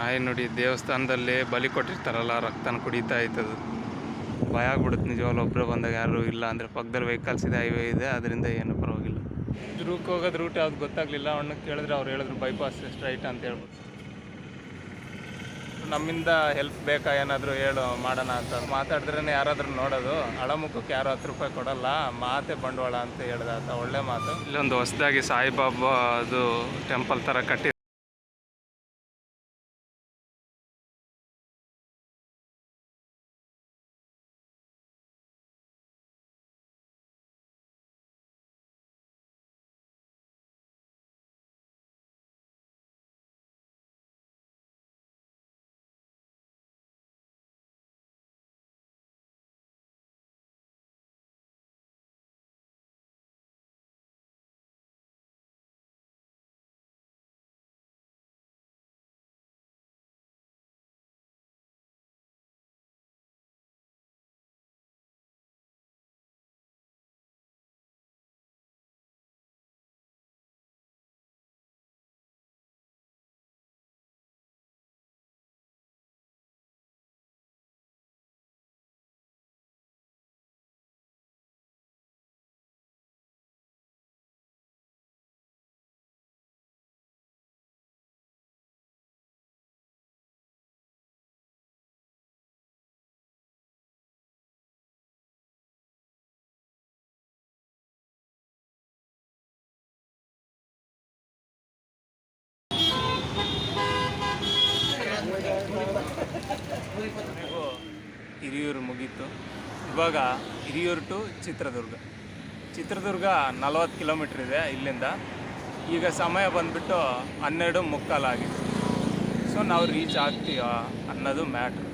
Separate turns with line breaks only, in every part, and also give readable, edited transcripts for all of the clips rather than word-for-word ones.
ನಾಯಿ ನೋಡಿ ದೇವಸ್ಥಾನದಲ್ಲಿ ಬಲಿ ಕೊಟ್ಟಿರ್ತಾರಲ್ಲ ರಕ್ತನ ಕುಡಿತಾ ಇತ್ತದು. ಭಯ ಆಗ್ಬಿಡುತ್ತೆ ನಿಜವಾಗ್ಲೂ ಒಬ್ಬರು ಬಂದಾಗ. ಯಾರು ಇಲ್ಲ ಅಂದರೆ ಪಕ್ಕದಲ್ಲಿ ವೆಹಿಕಲ್ಸ್ ಇದೆ, ಹೈವೇ ಇದೆ, ಅದರಿಂದ ಏನು ಪರವಾಗಿಲ್ಲ. ದುರ್ಗಕ್ಕೆ ಹೋಗೋದು ರೂಟ್ ಯಾವ್ದು ಗೊತ್ತಾಗಲಿಲ್ಲ. ಅಣ್ಣಕ್ಕೆ ಕೇಳಿದ್ರೆ ಅವ್ರು ಹೇಳಿದ್ರು ಬೈಪಾಸ್ ಸ್ಟ್ರೈಟ್ ಅಂತ ಹೇಳ್ಬಿಟ್ಟು. ನಮ್ಮಿಂದ ಹೆಲ್ಪ್ ಬೇಕಾ ಏನಾದರೂ ಹೇಳು ಮಾಡೋಣ ಅಂತ ಮಾತಾಡಿದ್ರೇ ಯಾರಾದರೂ ನೋಡೋದು. ಅಳಮುಖಕ್ಕೆ ಯಾರು 10 ರೂಪಾಯಿ ಕೊಡೋಲ್ಲ, ಮಾತೆ ಬಂಡವಾಳ ಅಂತ ಹೇಳ್ದ ಆತ. ಒಳ್ಳೆ ಮಾತು. ಇಲ್ಲೊಂದು ಹೊಸದಾಗಿ ಸಾಯಿಬಾಬಾ ಅದು ಟೆಂಪಲ್ ಥರ ಕಟ್ಟಿ ಹಿರಿಯೂರು ಮುಗೀತು. ಇವಾಗ ಹಿರಿಯೂರು ಟು ಚಿತ್ರದುರ್ಗ 40 ಕಿಲೋಮೀಟ್ರ್ ಇದೆ ಇಲ್ಲಿಂದ. ಈಗ ಸಮಯ ಬಂದುಬಿಟ್ಟು 12:45 ಆಗಿದೆ. ಸೊ ನಾವು ರೀಚ್ ಆಗ್ತೀವ ಅನ್ನೋದು ಮ್ಯಾಟ್ರ್.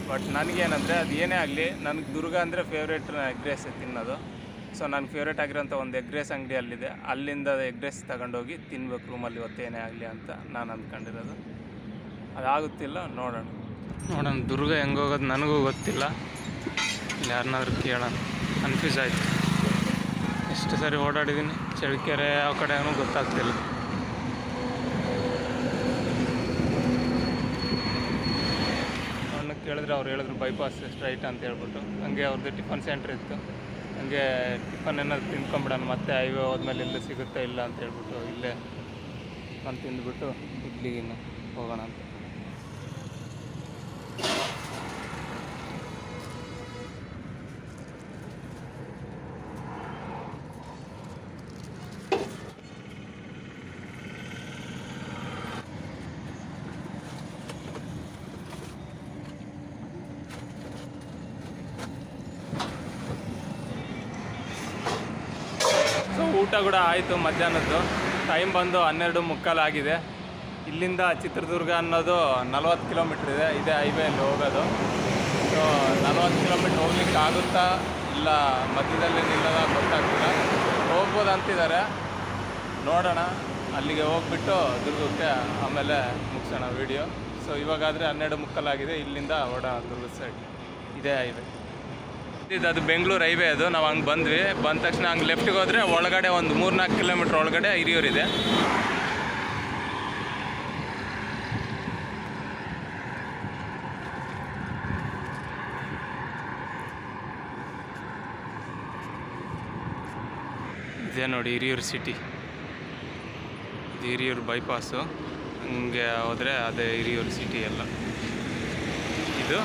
ಬಟ್ ನನಗೇನಂದರೆ ಅದು ಏನೇ ಆಗಲಿ, ನನಗೆ ದುರ್ಗ ಅಂದರೆ ಫೇವ್ರೇಟ್ ಎಗ್ ರೈಸ್ ತಿನ್ನೋದು. ಸೊ ನನಗೆ ಫೇವ್ರೇಟ್ ಆಗಿರೋಂಥ ಒಂದು ಎಗ್ ರೈಸ್ ಅಂಗಡಿ ಅಲ್ಲಿದೆ. ಅಲ್ಲಿಂದ ಎಗ್ ರೈಸ್ ತಗೊಂಡೋಗಿ ತಿನ್ಬೇಕು ರೂಮಲ್ಲಿ ಇವತ್ತೇನೇ ಆಗಲಿ ಅಂತ ನಾನು ಅಂದ್ಕೊಂಡಿರೋದು. ಅದಾಗುತ್ತಿಲ್ಲ, ನೋಡೋಣ. ದುರ್ಗ ಹೆಂಗೆ ಹೋಗೋದು ನನಗೂ ಗೊತ್ತಿಲ್ಲ. ಯಾರನ್ನಾದ್ರೂ ಕೇಳೋಣ. ಕನ್ಫ್ಯೂಸ್ ಆಯಿತು. ಎಷ್ಟು ಸರಿ ಓಡಾಡಿದ್ದೀನಿ, ಚಳ್ಳಕೆರೆ ಯಾವ ಕಡೆನೂ ಗೊತ್ತಾಗ್ತಿಲ್ಲ. ಅವನ್ನ ಕೇಳಿದ್ರೆ ಅವ್ರು ಹೇಳಿದ್ರು ಬೈಪಾಸ್ ಸ್ಟ್ರೈಟ್ ಅಂತ ಹೇಳ್ಬಿಟ್ಟು. ಹಂಗೆ ಅವ್ರದ್ದು ಟಿಫನ್ ಸೆಂಟ್ರ್ ಇತ್ತು. ಹಂಗೆ ಟಿಫನ್ ಏನಾದ್ರು ತಿನ್ಕೊಂಬಿಡೋಣ, ಮತ್ತೆ ಹೈವೇ ಹೋದ್ಮೇಲೆ ಎಲ್ಲೂ ಸಿಗುತ್ತಾ ಇಲ್ಲ ಅಂತ ಹೇಳ್ಬಿಟ್ಟು ಇಲ್ಲೇ ನಾನು ತಿಂದುಬಿಟ್ಟು ಇಡ್ಲಿಗಿನ್ನು ಹೋಗೋಣ ಅಂತ. ಊಟ ಕೂಡ ಆಯಿತು ಮಧ್ಯಾಹ್ನದ್ದು. ಟೈಮ್ ಬಂದು 12:45 ಆಗಿದೆ. ಇಲ್ಲಿಂದ ಚಿತ್ರದುರ್ಗ ಅನ್ನೋದು 40 ಕಿಲೋಮೀಟ್ರ್ ಇದೆ. ಇದೇ ಹೈವೇಯಲ್ಲಿ ಹೋಗೋದು. ಸೊ 40 ಕಿಲೋಮೀಟ್ರ್ ಹೋಗ್ಲಿಕ್ಕೆ ಆಗುತ್ತಾ ಇಲ್ಲ ಮಧ್ಯದಲ್ಲಿ ನಿಲ್ಲೋದ ಗೊತ್ತಾಗ್ತಿಲ್ಲ. ಹೋಗ್ಬೋದು ಅಂತಿದ್ದಾರೆ, ನೋಡೋಣ. ಅಲ್ಲಿಗೆ ಹೋಗ್ಬಿಟ್ಟು ದುರ್ಗಕ್ಕೆ ಆಮೇಲೆ ಮುಗಿಸೋಣ ವೀಡಿಯೋ. ಸೊ ಇವಾಗಾದರೆ 12:45 ಆಗಿದೆ. ಇಲ್ಲಿಂದ ಓಡೋಣ ದುರ್ಗದ ಸೈಡ್. ಇದೇ ಹೈವೇ ಅದು ಬೆಂಗಳೂರು ಹೈವೇ. ಅದು ನಾವು ಹಂಗೆ ಬಂದ್ವಿ. ಬಂದ ತಕ್ಷಣ ಹಂಗೆ ಲೆಫ್ಟಿಗೆ ಹೋದರೆ ಒಳಗಡೆ ಒಂದು 3-4 ಕಿಲೋಮೀಟ್ರ್ ಒಳಗಡೆ ಹಿರಿಯೂರಿದೆ. ಇದೇ ನೋಡಿ ಹಿರಿಯೂರು ಸಿಟಿ. ಇದು ಹಿರಿಯೂರು ಬೈಪಾಸು. ಹಂಗೆ ಹೋದರೆ ಅದೇ ಹಿರಿಯೂರು ಸಿಟಿ ಎಲ್ಲ. ಇದು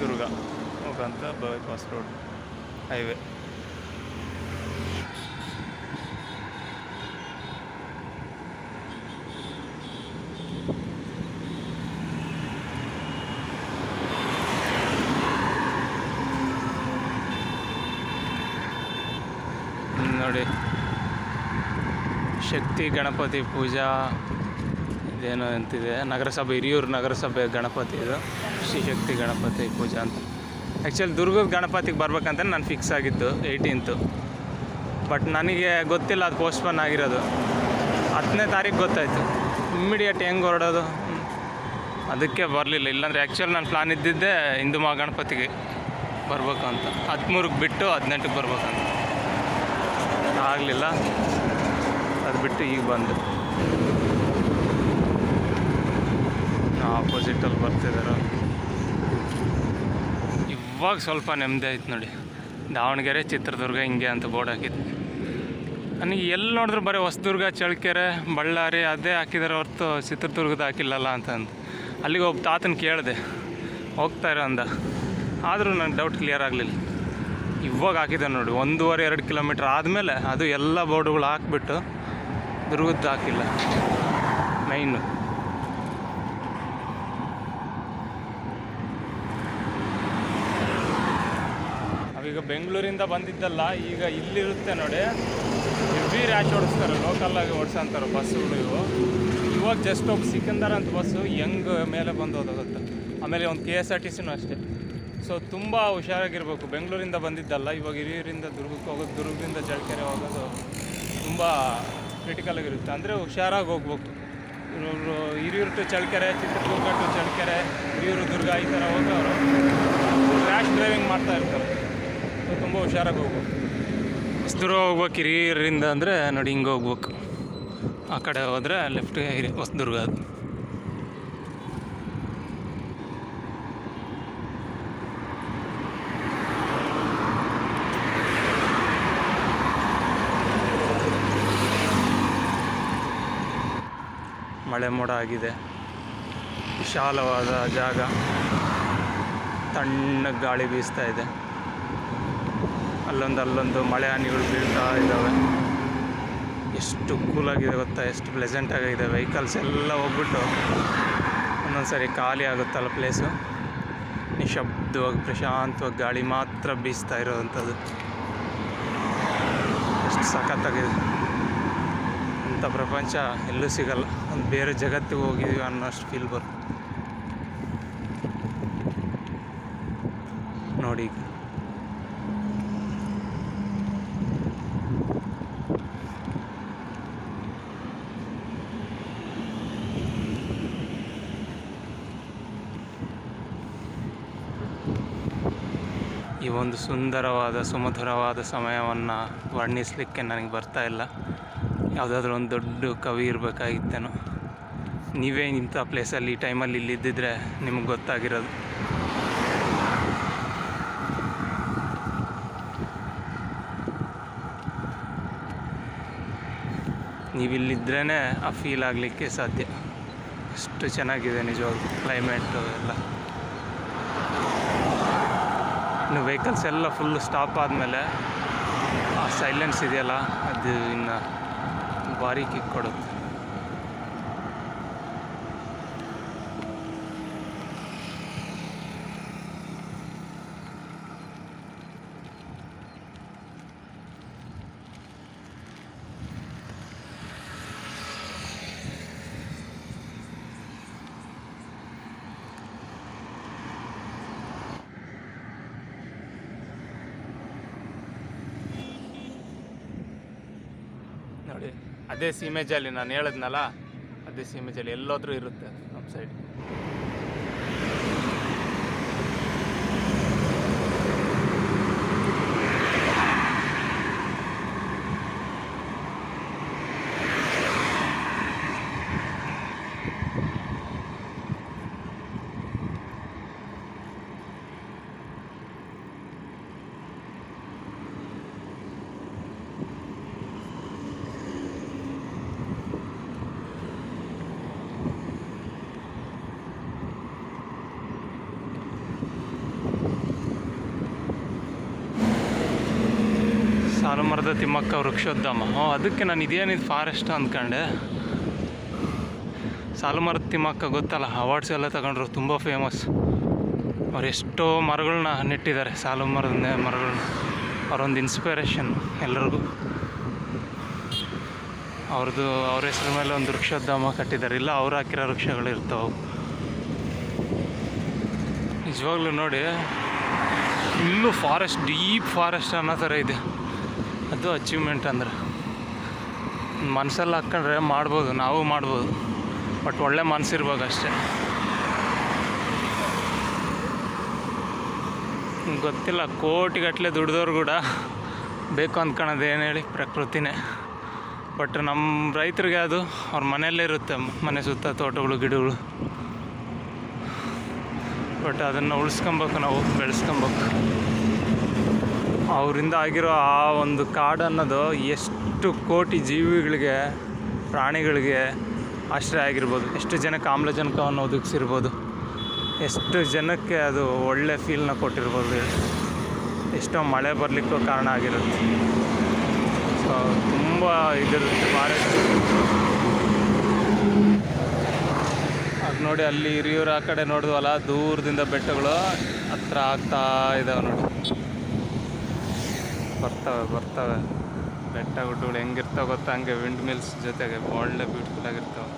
ದುರ್ಗ ಹೋಗೋಂಥ ಬೈಪಾಸ್ ರೋಡ್ ಹೈವೇ. ನೋಡಿ ಶಕ್ತಿ ಗಣಪತಿ ಪೂಜಾ ಇದೇನೋ ಅಂತಿದೆ. ನಗರಸಭೆ, ಹಿರಿಯೂರು ನಗರಸಭೆ ಗಣಪತಿ ಇದು ಶ್ರೀ ಶಕ್ತಿ ಗಣಪತಿ ಪೂಜಾ ಅಂತ. ಆ್ಯಕ್ಚುಲಿ ದುರ್ಗದ ಗಣಪತಿಗೆ ಬರ್ಬೇಕಂತ ನಾನು ಫಿಕ್ಸ್ ಆಗಿದ್ದು 18th. ಬಟ್ ನನಗೆ ಗೊತ್ತಿಲ್ಲ ಅದು ಪೋಸ್ಟ್ಪೋನ್ ಆಗಿರೋದು. 10ನೇ ತಾರೀಕು ಗೊತ್ತಾಯಿತು. ಇಮ್ಮಿಡಿಯೇಟ್ ಹೆಂಗೆ ಹೊರಡೋದು, ಅದಕ್ಕೆ ಬರಲಿಲ್ಲ. ಇಲ್ಲಾಂದರೆ ಆ್ಯಕ್ಚುಲಿ ನನ್ನ ಪ್ಲಾನ್ ಇದ್ದಿದ್ದೇ ಹಿಂದೂ ಮಹಾಗಣಪತಿಗೆ ಬರಬೇಕು ಅಂತ. 13ಕ್ಕೆ ಬಿಟ್ಟು 18ಕ್ಕೆ ಬರ್ಬೇಕಂತ. ಆಗಲಿಲ್ಲ, ಅದು ಬಿಟ್ಟು ಈಗ ಬಂದು ಆಪೋಸಿಟಲ್ಲಿ ಬರ್ತಿದ್ದಾರೆ. ಇವಾಗ ಸ್ವಲ್ಪ ನೆಮ್ಮದಿ ಆಯ್ತು ನೋಡಿ. ದಾವಣಗೆರೆ ಚಿತ್ರದುರ್ಗ ಹಿಂಗೆ ಅಂತ ಬೋರ್ಡ್ ಹಾಕಿದೆ. ನನಗೆ ಎಲ್ಲಿ ನೋಡಿದ್ರು ಬರೀ ಹೊಸದುರ್ಗ, ಚಳ್ಳಕೆರೆ, ಬಳ್ಳಾರಿ ಅದೇ ಹಾಕಿದ್ದಾರೆ ಹೊರತು ಚಿತ್ರದುರ್ಗದ ಹಾಕಿಲ್ಲಲ್ಲ ಅಂತಂದು. ಅಲ್ಲಿಗೆ ಒಬ್ಬ ತಾತನ ಕೇಳಿದೆ, ಹೋಗ್ತಾಯಿರೋ ಅಂದ. ಆದರೂ ನನ್ನ ಡೌಟ್ ಕ್ಲಿಯರ್ ಆಗಲಿಲ್ಲ. ಇವಾಗ ಹಾಕಿದೆ ನೋಡಿ, 1.5-2 ಕಿಲೋಮೀಟ್ರ್ ಆದಮೇಲೆ ಅದು ಎಲ್ಲ ಬೋರ್ಡುಗಳು ಹಾಕ್ಬಿಟ್ಟು ದುರ್ಗದ್ದು ಹಾಕಿಲ್ಲ. ಮೈನು ನಾವೀಗ ಬೆಂಗಳೂರಿಂದ ಬಂದಿದ್ದಲ್ಲ, ಈಗ ಇಲ್ಲಿರುತ್ತೆ ನೋಡಿ. ಹೆವಿ ರ್ಯಾಶ್ ಓಡಿಸ್ತಾರೆ, ಲೋಕಲ್ಲಾಗಿ ಓಡಿಸಂತಾರೆ ಬಸ್ಸುಗಳು ಇವು. ಇವಾಗ ಜಸ್ಟ್ ಹೋಗಿ ಸಿಕಂದರ ಅಂತ ಬಸ್ಸು ಹೆಂಗೆ ಮೇಲೆ ಬಂದು ಹೋಗುತ್ತೆ. ಆಮೇಲೆ ಒಂದು KSRTCನೂ ಅಷ್ಟೇ. ಸೊ ತುಂಬ ಹುಷಾರಾಗಿರ್ಬೇಕು. ಬೆಂಗಳೂರಿಂದ ಬಂದಿದ್ದಲ್ಲ, ಇವಾಗ ಹಿರಿಯೂರಿಂದ ದುರ್ಗಕ್ಕೆ ಹೋಗೋದು, ದುರ್ಗದಿಂದ ಚಳ್ಳಕೆರೆ ಹೋಗೋದು ತುಂಬ ಕ್ರಿಟಿಕಲಾಗಿರುತ್ತೆ. ಅಂದರೆ ಹುಷಾರಾಗಿ ಹೋಗ್ಬೇಕು. ಇವರು ಹಿರಿಯೂರು ಟು ಚಳ್ಳಕೆರೆ, ಚಿತ್ರದುರ್ಗ ಟು ಚಳ್ಳಕೆರೆ, ಹಿರಿಯೂರು ದುರ್ಗ ಈ ಥರ ಹೋಗೋರು ರ್ಯಾಶ್ ಡ್ರೈವಿಂಗ್ ಮಾಡ್ತಾ ಇರ್ತಾರೆ. ಸೊ ತುಂಬ ಹುಷಾರಾಗಿ ಹೋಗ್ಬೇಕು. ಎಷ್ಟು ದೂರ ಹೋಗ್ಬೇಕು ಹಿರಿಯೂರಿಂದ ಅಂದರೆ ನೋಡಿ, ಹಿಂಗೆ ಹೋಗ್ಬೇಕು. ಆ ಕಡೆ ಹೋದರೆ ಲೆಫ್ಟ್ಗೆ ಹೊಸದುರ್ಗ. ಅದು ಮಳೆ ಮೋಡ ಆಗಿದೆ. ವಿಶಾಲವಾದ ಜಾಗ, ತಣ್ಣಗೆ ಗಾಳಿ ಬೀಸ್ತಾ ಇದೆ. ಅಲ್ಲೊಂದು ಮಳೆ ಹನಿಗಳು ಬೀಳ್ತಾ ಇದ್ದಾವೆ. ಎಷ್ಟು ಕೂಲಾಗಿದೆ ಗೊತ್ತಾ, ಎಷ್ಟು ಪ್ಲೆಸೆಂಟಾಗಿದೆ. ವೆಹಿಕಲ್ಸ್ ಎಲ್ಲ ಹೋಗ್ಬಿಟ್ಟು ಒಂದೊಂದು ಸರಿ ಖಾಲಿ ಆಗುತ್ತಲ್ಲ ಪ್ಲೇಸು. ನಿಶಬ್ದವಾಗಿ ಪ್ರಶಾಂತವಾಗಿ ಗಾಳಿ ಮಾತ್ರ ಬೀಸ್ತಾ ಇರೋವಂಥದ್ದು. ಎಷ್ಟು ಸಖತ್ತಾಗಿದೆ. ಅಂಥ ಪ್ರಪಂಚ ಎಲ್ಲೂ ಸಿಗಲ್ಲ. ಒಂದು ಬೇರೆ ಜಗತ್ತಿಗೆ ಹೋಗಿದ್ದೀವಿ ಅನ್ನೋಷ್ಟು ಫೀಲ್ ಬರುತ್ತೆ ನೋಡಿ. ಈ ಒಂದು ಸುಂದರವಾದ ಸುಮಧುರವಾದ ಸಮಯವನ್ನು ವರ್ಣಿಸಲಿಕ್ಕೆ ನನಗೆ ಬರ್ತಾ ಇಲ್ಲ. ಯಾವುದಾದ್ರೂ ಒಂದು ದೊಡ್ಡ ಕವಿ ಇರಬೇಕಾಗಿತ್ತೇನೋ. ನೀವೇ ಇಂಥ ಪ್ಲೇಸಲ್ಲಿ ಈ ಟೈಮಲ್ಲಿ ಇಲ್ಲಿದ್ದಿದ್ರೆ ನಿಮಗೆ ಗೊತ್ತಾಗಿರೋದು. ನೀವಿಲ್ಲಿದ್ರೇ ಆ ಫೀಲ್ ಆಗಲಿಕ್ಕೆ ಸಾಧ್ಯ. ಅಷ್ಟು ಚೆನ್ನಾಗಿದೆ ನಿಜವಾಗ್ಲೂ ಕ್ಲೈಮೇಟು ಎಲ್ಲ. ಇನ್ನು ವೆಹಿಕಲ್ಸ್ ಎಲ್ಲ ಫುಲ್ಲು ಸ್ಟಾಪ್ ಆದಮೇಲೆ ಆ ಸೈಲೆನ್ಸ್ ಇದೆಯಲ್ಲ, ಅದು ಇನ್ನು ಭಾರಿ ಕಿಕ್ ಕೊಡುತ್ತೆ. ನೋಡಿ, ಅದೇ ಸೀಮೇಜಲ್ಲಿ ನಾನು ಹೇಳಿದ್ನಲ್ಲ, ಅದೇ ಸೀಮೇಜಲ್ಲಿ ಎಲ್ಲೋದ್ರೂ ಇರುತ್ತೆ ನಮ್ಮ ಸೈಡ್. ಸಾಲುಮರದ ತಿಮ್ಮಕ್ಕ ವೃಕ್ಷೋದ್ಯಮ. ಅದಕ್ಕೆ ನಾನು ಇದೇನಿದು ಫಾರೆಸ್ಟ್ ಅಂದ್ಕೊಂಡೆ. ಸಾಲುಮರದ ತಿಮ್ಮಕ್ಕ ಗೊತ್ತಲ್ಲ, ಅವಾರ್ಡ್ಸ್ ಎಲ್ಲ ತಗೊಂಡ್ರು, ತುಂಬ ಫೇಮಸ್. ಅವ್ರು ಎಷ್ಟೋ ಮರಗಳನ್ನ ನೆಟ್ಟಿದ್ದಾರೆ, ಸಾಲು ಮರಗಳನ್ನ. ಅವರೊಂದು ಇನ್ಸ್ಪಿರೇಷನ್ ಎಲ್ಲರಿಗೂ. ಅವ್ರ ಹೆಸರು ಮೇಲೆ ಒಂದು ವೃಕ್ಷೋದ್ಯಮ ಕಟ್ಟಿದ್ದಾರೆ. ಇಲ್ಲ ಅವ್ರು ಹಾಕಿರೋ ವೃಕ್ಷಗಳು ಇರ್ತಾವೆ. ನಿಜವಾಗ್ಲೂ ನೋಡಿ, ಇಲ್ಲೂ ಫಾರೆಸ್ಟ್, ಡೀಪ್ ಫಾರೆಸ್ಟ್ ಅನ್ನೋ ಥರ ಇದೆ. ಅದು ಅಚೀವ್ಮೆಂಟ್ ಅಂದ್ರೆ ಮನಸ್ಸಲ್ಲಿ ಹಾಕ್ಕೊಂಡ್ರೆ ಮಾಡ್ಬೋದು, ನಾವು ಮಾಡ್ಬೋದು. ಬಟ್ ಒಳ್ಳೆ ಮನಸ್ಸಿರ್ಬೇಕು ಅಷ್ಟೇ. ಗೊತ್ತಿಲ್ಲ, ಕೋಟಿಗಟ್ಟಲೆ ದುಡ್ದವ್ರು ಕೂಡ ಬೇಕು ಅಂದ್ಕೊಳ್ಳೋದು ಏನು ಹೇಳಿ, ಪ್ರಕೃತಿನೇ. ಬಟ್ ನಮ್ಮ ರೈತರಿಗೆ ಅದು ಅವ್ರ ಮನೆಯಲ್ಲೇ ಇರುತ್ತೆ, ಮನೆ ಸುತ್ತ ತೋಟಗಳು, ಗಿಡಗಳು. ಬಟ್ ಅದನ್ನು ಉಳಿಸ್ಕೊಬೇಕು, ನಾವು ಬೆಳೆಸ್ಕೊಬೇಕು. ಅವರಿಂದ ಆಗಿರೋ ಆ ಒಂದು ಕಾಡು ಅನ್ನೋದು ಎಷ್ಟು ಕೋಟಿ ಜೀವಿಗಳಿಗೆ, ಪ್ರಾಣಿಗಳಿಗೆ ಆಶ್ರಯ ಆಗಿರ್ಬೋದು, ಎಷ್ಟು ಜನಕ್ಕೆ ಆಮ್ಲಜನಕವನ್ನು ಒದಗಿಸಿರ್ಬೋದು, ಎಷ್ಟು ಜನಕ್ಕೆ ಅದು ಒಳ್ಳೆ ಫೀಲ್ನ ಕೊಟ್ಟಿರ್ಬೋದು, ಎಷ್ಟೋ ಮಳೆ ಬರಲಿಕ್ಕೂ ಕಾರಣ ಆಗಿರುತ್ತೆ. ಸೊ ತುಂಬ ಇದಿರುತ್ತೆ ಫಾರೆಸ್ಟ್. ಅದು ನೋಡಿ, ಅಲ್ಲಿ ಹಿರಿಯೂರು ಆ ಕಡೆ ನೋಡಿದ್ವಲ್ಲ, ದೂರದಿಂದ ಬೆಟ್ಟಗಳು ಹತ್ರ ಆಗ್ತಾ ಇದ್ದಾವೆ ನೋಡಿ. ಬರ್ತವೆ ಬೆಟ್ಟ ಗುಡ್ಡಗಳು ಹೆಂಗಿರ್ತಾವೆ ಗೊತ್ತಾ, ಹಂಗೆ ವಿಂಡ್ ಮಿಲ್ಸ್ ಜೊತೆಗೆ ಒಳ್ಳೆ ಬ್ಯೂಟಿಫುಲ್ ಆಗಿರ್ತಾವೆ.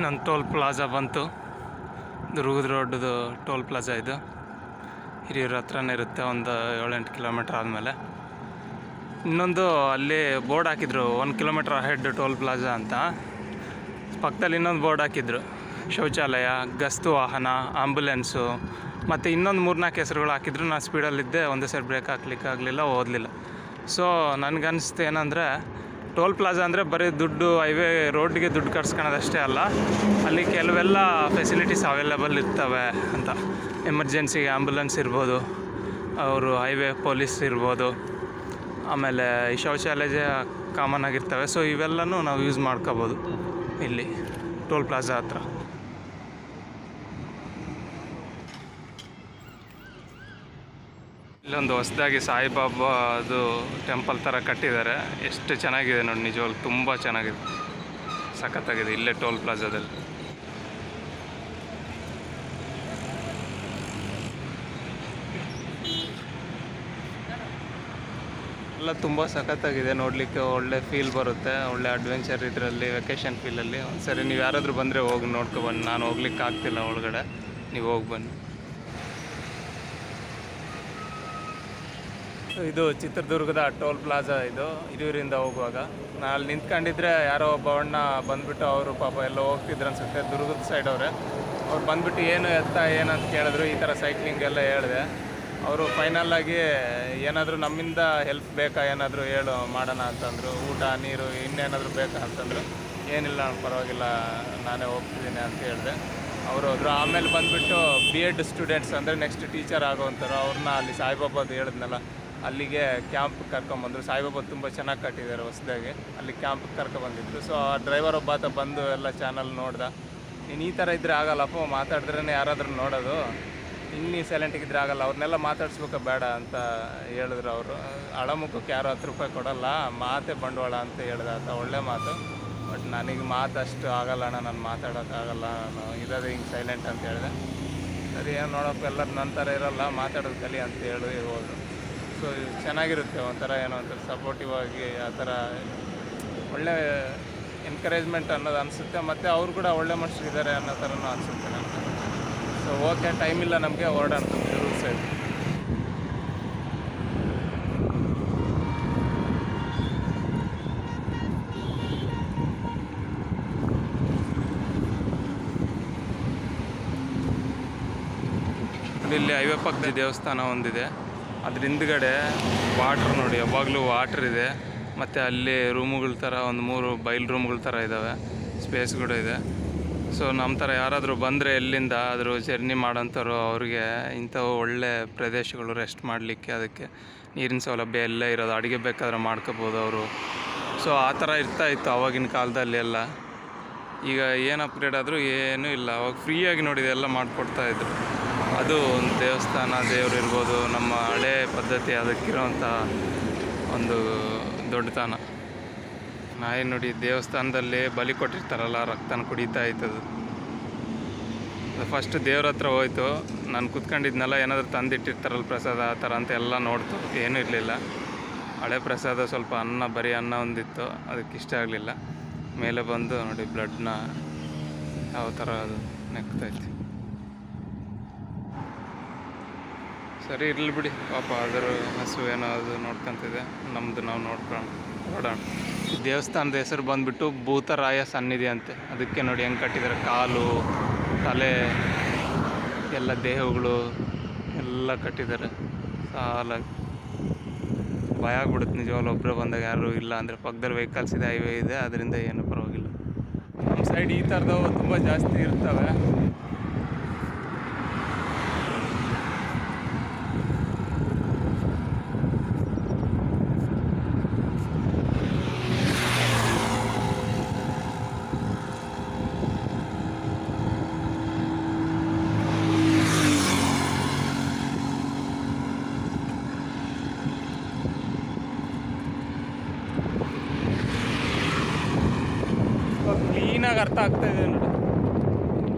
ನನ್ನ ಟೋಲ್ ಪ್ಲಾಜಾ ಬಂತು, ದುರ್ಗದ ರೋಡ್ದು ಟೋಲ್ ಪ್ಲಾಜಾ ಇದು. ಹಿರಿಯೂರ ಹತ್ರನೇ ಇರುತ್ತೆ, ಒಂದು 7-8 ಕಿಲೋಮೀಟ್ರ್ ಆದಮೇಲೆ. ಇನ್ನೊಂದು ಅಲ್ಲಿ ಬೋರ್ಡ್ ಹಾಕಿದ್ರು, 1 ಕಿಲೋಮೀಟ್ರ್ ಅಹೆಡ್ ಟೋಲ್ ಪ್ಲಾಜಾ ಅಂತ. ಪಕ್ಕದಲ್ಲಿ ಇನ್ನೊಂದು ಬೋರ್ಡ್ ಹಾಕಿದ್ರು, ಶೌಚಾಲಯ, ಗಸ್ತು ವಾಹನ, ಆಂಬುಲೆನ್ಸು, ಮತ್ತು ಇನ್ನೊಂದು 3-4 ಹೆಸರುಗಳು ಹಾಕಿದ್ರು. ನಾನು ಸ್ಪೀಡಲ್ಲಿದ್ದೆ, ಒಂದೇ ಸರಿ ಬ್ರೇಕ್ ಹಾಕ್ಲಿಕ್ಕಾಗಲಿಲ್ಲ, ಓದಲಿಲ್ಲ. ಸೊ ನನಗನ್ನಿಸ್ತು ಏನಂದರೆ, ಟೋಲ್ ಪ್ಲಾಜಾ ಅಂದರೆ ಬರೀ ದುಡ್ಡು, ಹೈವೇ ರೋಡ್ಗೆ ದುಡ್ಡು ಕಟ್ಸ್ಕೊಳೋದಷ್ಟೇ ಅಲ್ಲ, ಅಲ್ಲಿ ಕೆಲವೆಲ್ಲ ಫೆಸಿಲಿಟೀಸ್ ಅವೈಲೇಬಲ್ ಇರ್ತವೆ ಅಂತ. ಎಮರ್ಜೆನ್ಸಿಗೆ ಆ್ಯಂಬುಲೆನ್ಸ್ ಇರ್ಬೋದು, ಅವರು ಹೈವೇ ಪೊಲೀಸ್ ಇರ್ಬೋದು, ಆಮೇಲೆ ಈ ಶೌಚಾಲಯ ಕಾಮನ್ ಆಗಿರ್ತವೆ. ಸೊ ಇವೆಲ್ಲನೂ ನಾವು ಯೂಸ್ ಮಾಡ್ಕೋಬೋದು ಇಲ್ಲಿ ಟೋಲ್ ಪ್ಲಾಜಾ ಹತ್ರ. ಇಲ್ಲೊಂದು ಹೊಸದಾಗಿ ಸಾಯಿಬಾಬಾ ಅದು ಟೆಂಪಲ್ ಥರ ಕಟ್ಟಿದ್ದಾರೆ. ಎಷ್ಟು ಚೆನ್ನಾಗಿದೆ ನೋಡಿ, ನಿಜವಾಗ್ಲೂ ತುಂಬ ಚೆನ್ನಾಗಿದೆ, ಸಖತ್ತಾಗಿದೆ ಇಲ್ಲೇ ಟೋಲ್ ಪ್ಲಾಜಾದಲ್ಲಿ. ಎಲ್ಲ ತುಂಬ ಸಖತ್ತಾಗಿದೆ ನೋಡಲಿಕ್ಕೆ, ಒಳ್ಳೆ ಫೀಲ್ ಬರುತ್ತೆ, ಒಳ್ಳೆ ಅಡ್ವೆಂಚರ್ ಇದರಲ್ಲಿ, ವೆಕೇಷನ್ ಫೀಲಲ್ಲಿ. ಸರಿ, ನೀವು ಯಾರಾದರೂ ಬಂದರೆ ಹೋಗಿ ನೋಡ್ಕೊಬನ್ನಿ. ನಾನು ಹೋಗ್ಲಿಕ್ಕೆ ಆಗ್ತಿಲ್ಲ ಒಳಗಡೆ, ನೀವು ಹೋಗಿ ಬನ್ನಿ. ಇದು ಚಿತ್ರದುರ್ಗದ ಟೋಲ್ ಪ್ಲಾಜಾ. ಇದು ಹಿರಿಯೂರಿಂದ ಹೋಗುವಾಗ ನಾನು ಅಲ್ಲಿ ನಿಂತ್ಕೊಂಡಿದ್ರೆ ಯಾರೋ ಒಬ್ಬ ಅಣ್ಣ ಬಂದುಬಿಟ್ಟು, ಅವರು ಪಾಪ ಎಲ್ಲ ಹೋಗ್ತಿದ್ರು ಅನ್ಸುತ್ತೆ, ದುರ್ಗದ ಸೈಡ್ ಅವ್ರು ಬಂದುಬಿಟ್ಟು ಏನು ಏನಂತ ಕೇಳಿದ್ರು. ಈ ಥರ ಸೈಕ್ಲಿಂಗ್ ಎಲ್ಲ ಹೇಳಿದೆ. ಅವರು ಫೈನಲ್ಲಾಗಿ ಏನಾದರೂ ನಮ್ಮಿಂದ ಹೆಲ್ಪ್ ಬೇಕಾ, ಏನಾದರೂ ಹೇಳು ಮಾಡೋಣ ಅಂತಂದರು. ಊಟ ನೀರು ಇನ್ನೇನಾದರೂ ಬೇಕಾ ಅಂತಂದರು. ಏನಿಲ್ಲ, ಪರವಾಗಿಲ್ಲ, ನಾನೇ ಹೋಗ್ತಿದ್ದೀನಿ ಅಂತ ಹೇಳಿದೆ. ಅವರು ಹೋದರು. ಆಮೇಲೆ ಬಂದುಬಿಟ್ಟು B.Ed ಸ್ಟೂಡೆಂಟ್ಸ್ ಅಂದರೆ ನೆಕ್ಸ್ಟ್ ಟೀಚರ್ ಆಗೋವಂಥವ್ರು, ಅವ್ರನ್ನ ಅಲ್ಲಿ ಸಾಯಿಬಾಬಾದು ಹೇಳಿದ್ನಲ್ಲ, ಅಲ್ಲಿಗೆ ಕ್ಯಾಂಪ್ ಕರ್ಕೊಂಬಂದರು. ಸಾಯಿಬಾಬಾ ತುಂಬ ಚೆನ್ನಾಗಿ ಕಟ್ಟಿದ್ದಾರೆ ಹೊಸದಾಗಿ, ಅಲ್ಲಿ ಕ್ಯಾಂಪ್ಗೆ ಕರ್ಕೊಬಂದಿದ್ರು. ಸೊ ಆ ಡ್ರೈವರ್ ಒಬ್ಬ ಆತ ಬಂದು ಎಲ್ಲ ಚಾನಲ್ ನೋಡ್ದೆ. ನೀನು ಈ ಥರ ಇದ್ದರೆ ಆಗಲ್ಲಪ್ಪ, ಮಾತಾಡಿದ್ರೇ ಯಾರಾದರೂ ನೋಡೋದು, ಇನ್ನೀ ಸೈಲೆಂಟಿಗಿದ್ರೆ ಆಗಲ್ಲ, ಅವ್ರನ್ನೆಲ್ಲ ಮಾತಾಡ್ಸ್ಬೇಕಾ ಬೇಡ ಅಂತ ಹೇಳಿದ್ರು ಅವರು. ಅಳಮುಖಕ್ಕೆ ಯಾರು 10 ರೂಪಾಯಿ ಕೊಡೋಲ್ಲ, ಮಾತೇ ಬಂಡವಾಳ ಅಂತ ಹೇಳಿದೆ ಆತ. ಒಳ್ಳೆ ಮಾತು. ಬಟ್ ನನಗೆ ಮಾತು ಅಷ್ಟು ಆಗಲ್ಲ ಅಣ್ಣ, ನಾನು ಮಾತಾಡೋಕ್ಕಾಗಲ್ಲ, ನಾನು ಇರೋದೇ ಹಿಂಗೆ ಸೈಲೆಂಟ್ ಅಂತ ಹೇಳಿದೆ. ಸರಿ ಏನು ನೋಡೋಕೆ ಎಲ್ಲರೂ ನನ್ನ ಥರ ಇರೋಲ್ಲ, ಮಾತಾಡೋದು ಕಲಿ ಅಂತ ಹೇಳಿ ಹೋದ್ರು. ಸೊ ಚೆನ್ನಾಗಿರುತ್ತೆ ಒಂಥರ, ಏನೋ ಒಂಥರ ಸಪೋರ್ಟಿವ್ ಆಗಿ ಆ ಥರ ಒಳ್ಳೆ ಎನ್ಕರೇಜ್ಮೆಂಟ್ ಅನ್ನೋದು ಅನಿಸುತ್ತೆ. ಮತ್ತು ಅವ್ರು ಕೂಡ ಒಳ್ಳೆ ಮನುಷ್ಯರಿದ್ದಾರೆ ಅನ್ನೋ ಥರನೂ ಅನಿಸುತ್ತೆ ನನಗೆ. ಸೊ ಓಕೆ, ಟೈಮ್ ಇಲ್ಲ ನಮಗೆ, ಹೊರಡೋಣ ರೂಲ್ ಸೈಡ್. ಇಲ್ಲಿ ಹೈವೇ ಪಕ್ಕದ ದೇವಸ್ಥಾನ ಒಂದಿದೆ, ಅದ್ರ ಹಿಂದ್ಗಡೆ ವಾಟ್ರ್ ನೋಡಿ, ಯಾವಾಗಲೂ ವಾಟ್ರ್ ಇದೆ. ಮತ್ತು ಅಲ್ಲಿ ರೂಮುಗಳ ಥರ ಒಂದು 3 ಬಯಲು ರೂಮ್ಗಳ ಥರ ಇದ್ದಾವೆ, ಸ್ಪೇಸ್ ಕೂಡ ಇದೆ. ಸೊ ನಮ್ಮ ಥರ ಯಾರಾದರೂ ಬಂದರೆ ಎಲ್ಲಿಂದ ಆದರೂ ಜರ್ನಿ ಮಾಡೋಂಥವ್ರು ಅವ್ರಿಗೆ ಇಂಥವು ಒಳ್ಳೆ ಪ್ರದೇಶಗಳು ರೆಸ್ಟ್ ಮಾಡಲಿಕ್ಕೆ, ಅದಕ್ಕೆ ನೀರಿನ ಸೌಲಭ್ಯ ಎಲ್ಲ ಇರೋದು, ಅಡುಗೆ ಬೇಕಾದ್ರೆ ಮಾಡ್ಕೋಬೋದು ಅವರು. ಸೊ ಆ ಥರ ಇರ್ತಾಯಿತ್ತು ಆವಾಗಿನ ಕಾಲದಲ್ಲಿ ಎಲ್ಲ. ಈಗ ಏನು ಅಪ್ಗ್ರೇಡ್ ಆದರೂ ಏನೂ ಇಲ್ಲ. ಅವಾಗ ಫ್ರೀಯಾಗಿ ನೋಡಿದೆ ಎಲ್ಲ ಮಾಡಿಕೊಡ್ತಾಯಿದ್ರು. ಅದು ಒಂದು ದೇವಸ್ಥಾನ, ದೇವರು ಇರ್ಬೋದು, ನಮ್ಮ ಹಳೇ ಪದ್ಧತಿ, ಅದಕ್ಕಿರೋಂಥ ಒಂದು ದೊಡ್ಡತನ. ನಾಯಿ ನೋಡಿ, ದೇವಸ್ಥಾನದಲ್ಲಿ ಬಲಿ ಕೊಟ್ಟಿರ್ತಾರಲ್ಲ, ರಕ್ತನ ಕುಡಿತಾ ಇತ್ತದು. ಫಸ್ಟ್ ದೇವ್ರ ಹತ್ರ ಹೋಯ್ತು, ನಾನು ಕುತ್ಕೊಂಡಿದ್ನೆಲ್ಲ ಏನಾದರೂ ತಂದಿಟ್ಟಿರ್ತಾರಲ್ಲ ಪ್ರಸಾದ, ಆ ಥರ ಅಂತ ಎಲ್ಲ ನೋಡ್ತು, ಏನೂ ಇರಲಿಲ್ಲ. ಹಳೆ ಪ್ರಸಾದ ಸ್ವಲ್ಪ ಅನ್ನ, ಬರೀ ಅನ್ನ ಒಂದಿತ್ತು, ಅದಕ್ಕೆ ಇಷ್ಟ ಆಗಲಿಲ್ಲ. ಮೇಲೆ ಬಂದು ನೋಡಿ ಬ್ಲಡ್ನ ಯಾವ ಥರ ಅದು ನೆಕ್ತೈತಿ. ಸರಿ ಇರಲಿ ಬಿಡಿ, ಪಾಪ ಅದರ ಹಸು ಏನೋ ಅದು ನೋಡ್ಕೊತಿದೆ, ನಮ್ಮದು ನಾವು ನೋಡ್ಕೊಂಡು ಹೊರಡೋಣ. ದೇವಸ್ಥಾನದ ಹೆಸರು ಬಂದುಬಿಟ್ಟು ಭೂತರಾಯ ಸನ್ನಿಧಿ ಅಂತೆ. ಅದಕ್ಕೆ ನೋಡಿ ಹೆಂಗೆ ಕಟ್ಟಿದ್ದಾರೆ, ಕಾಲು, ತಲೆ, ಎಲ್ಲ ದೇಹಗಳು ಎಲ್ಲ ಕಟ್ಟಿದ್ದಾರೆ ಸಾಲಾಗಿ. ಭಯ ಆಗ್ಬಿಡುತ್ತೆ ನಿಜವಾಗ್ಲೂ ಒಬ್ಬರೇ ಬಂದಾಗ, ಯಾರು ಇಲ್ಲ ಅಂದರೆ. ಪಕ್ಕದಲ್ಲಿ ವೆಹಿಕಲ್ಸ್ ಇದೆ, ಹೈವೇ ಇದೆ, ಅದರಿಂದ ಏನು ಪರವಾಗಿಲ್ಲ. ನಮ್ಮ ಸೈಡ್ ಈ ಥರದವು ತುಂಬ ಜಾಸ್ತಿ ಇರ್ತವೆ. ಕ್ಲೀನಾಗಿ ಅರ್ಥ ಆಗ್ತಾಯಿದೆ ನೋಡಿ,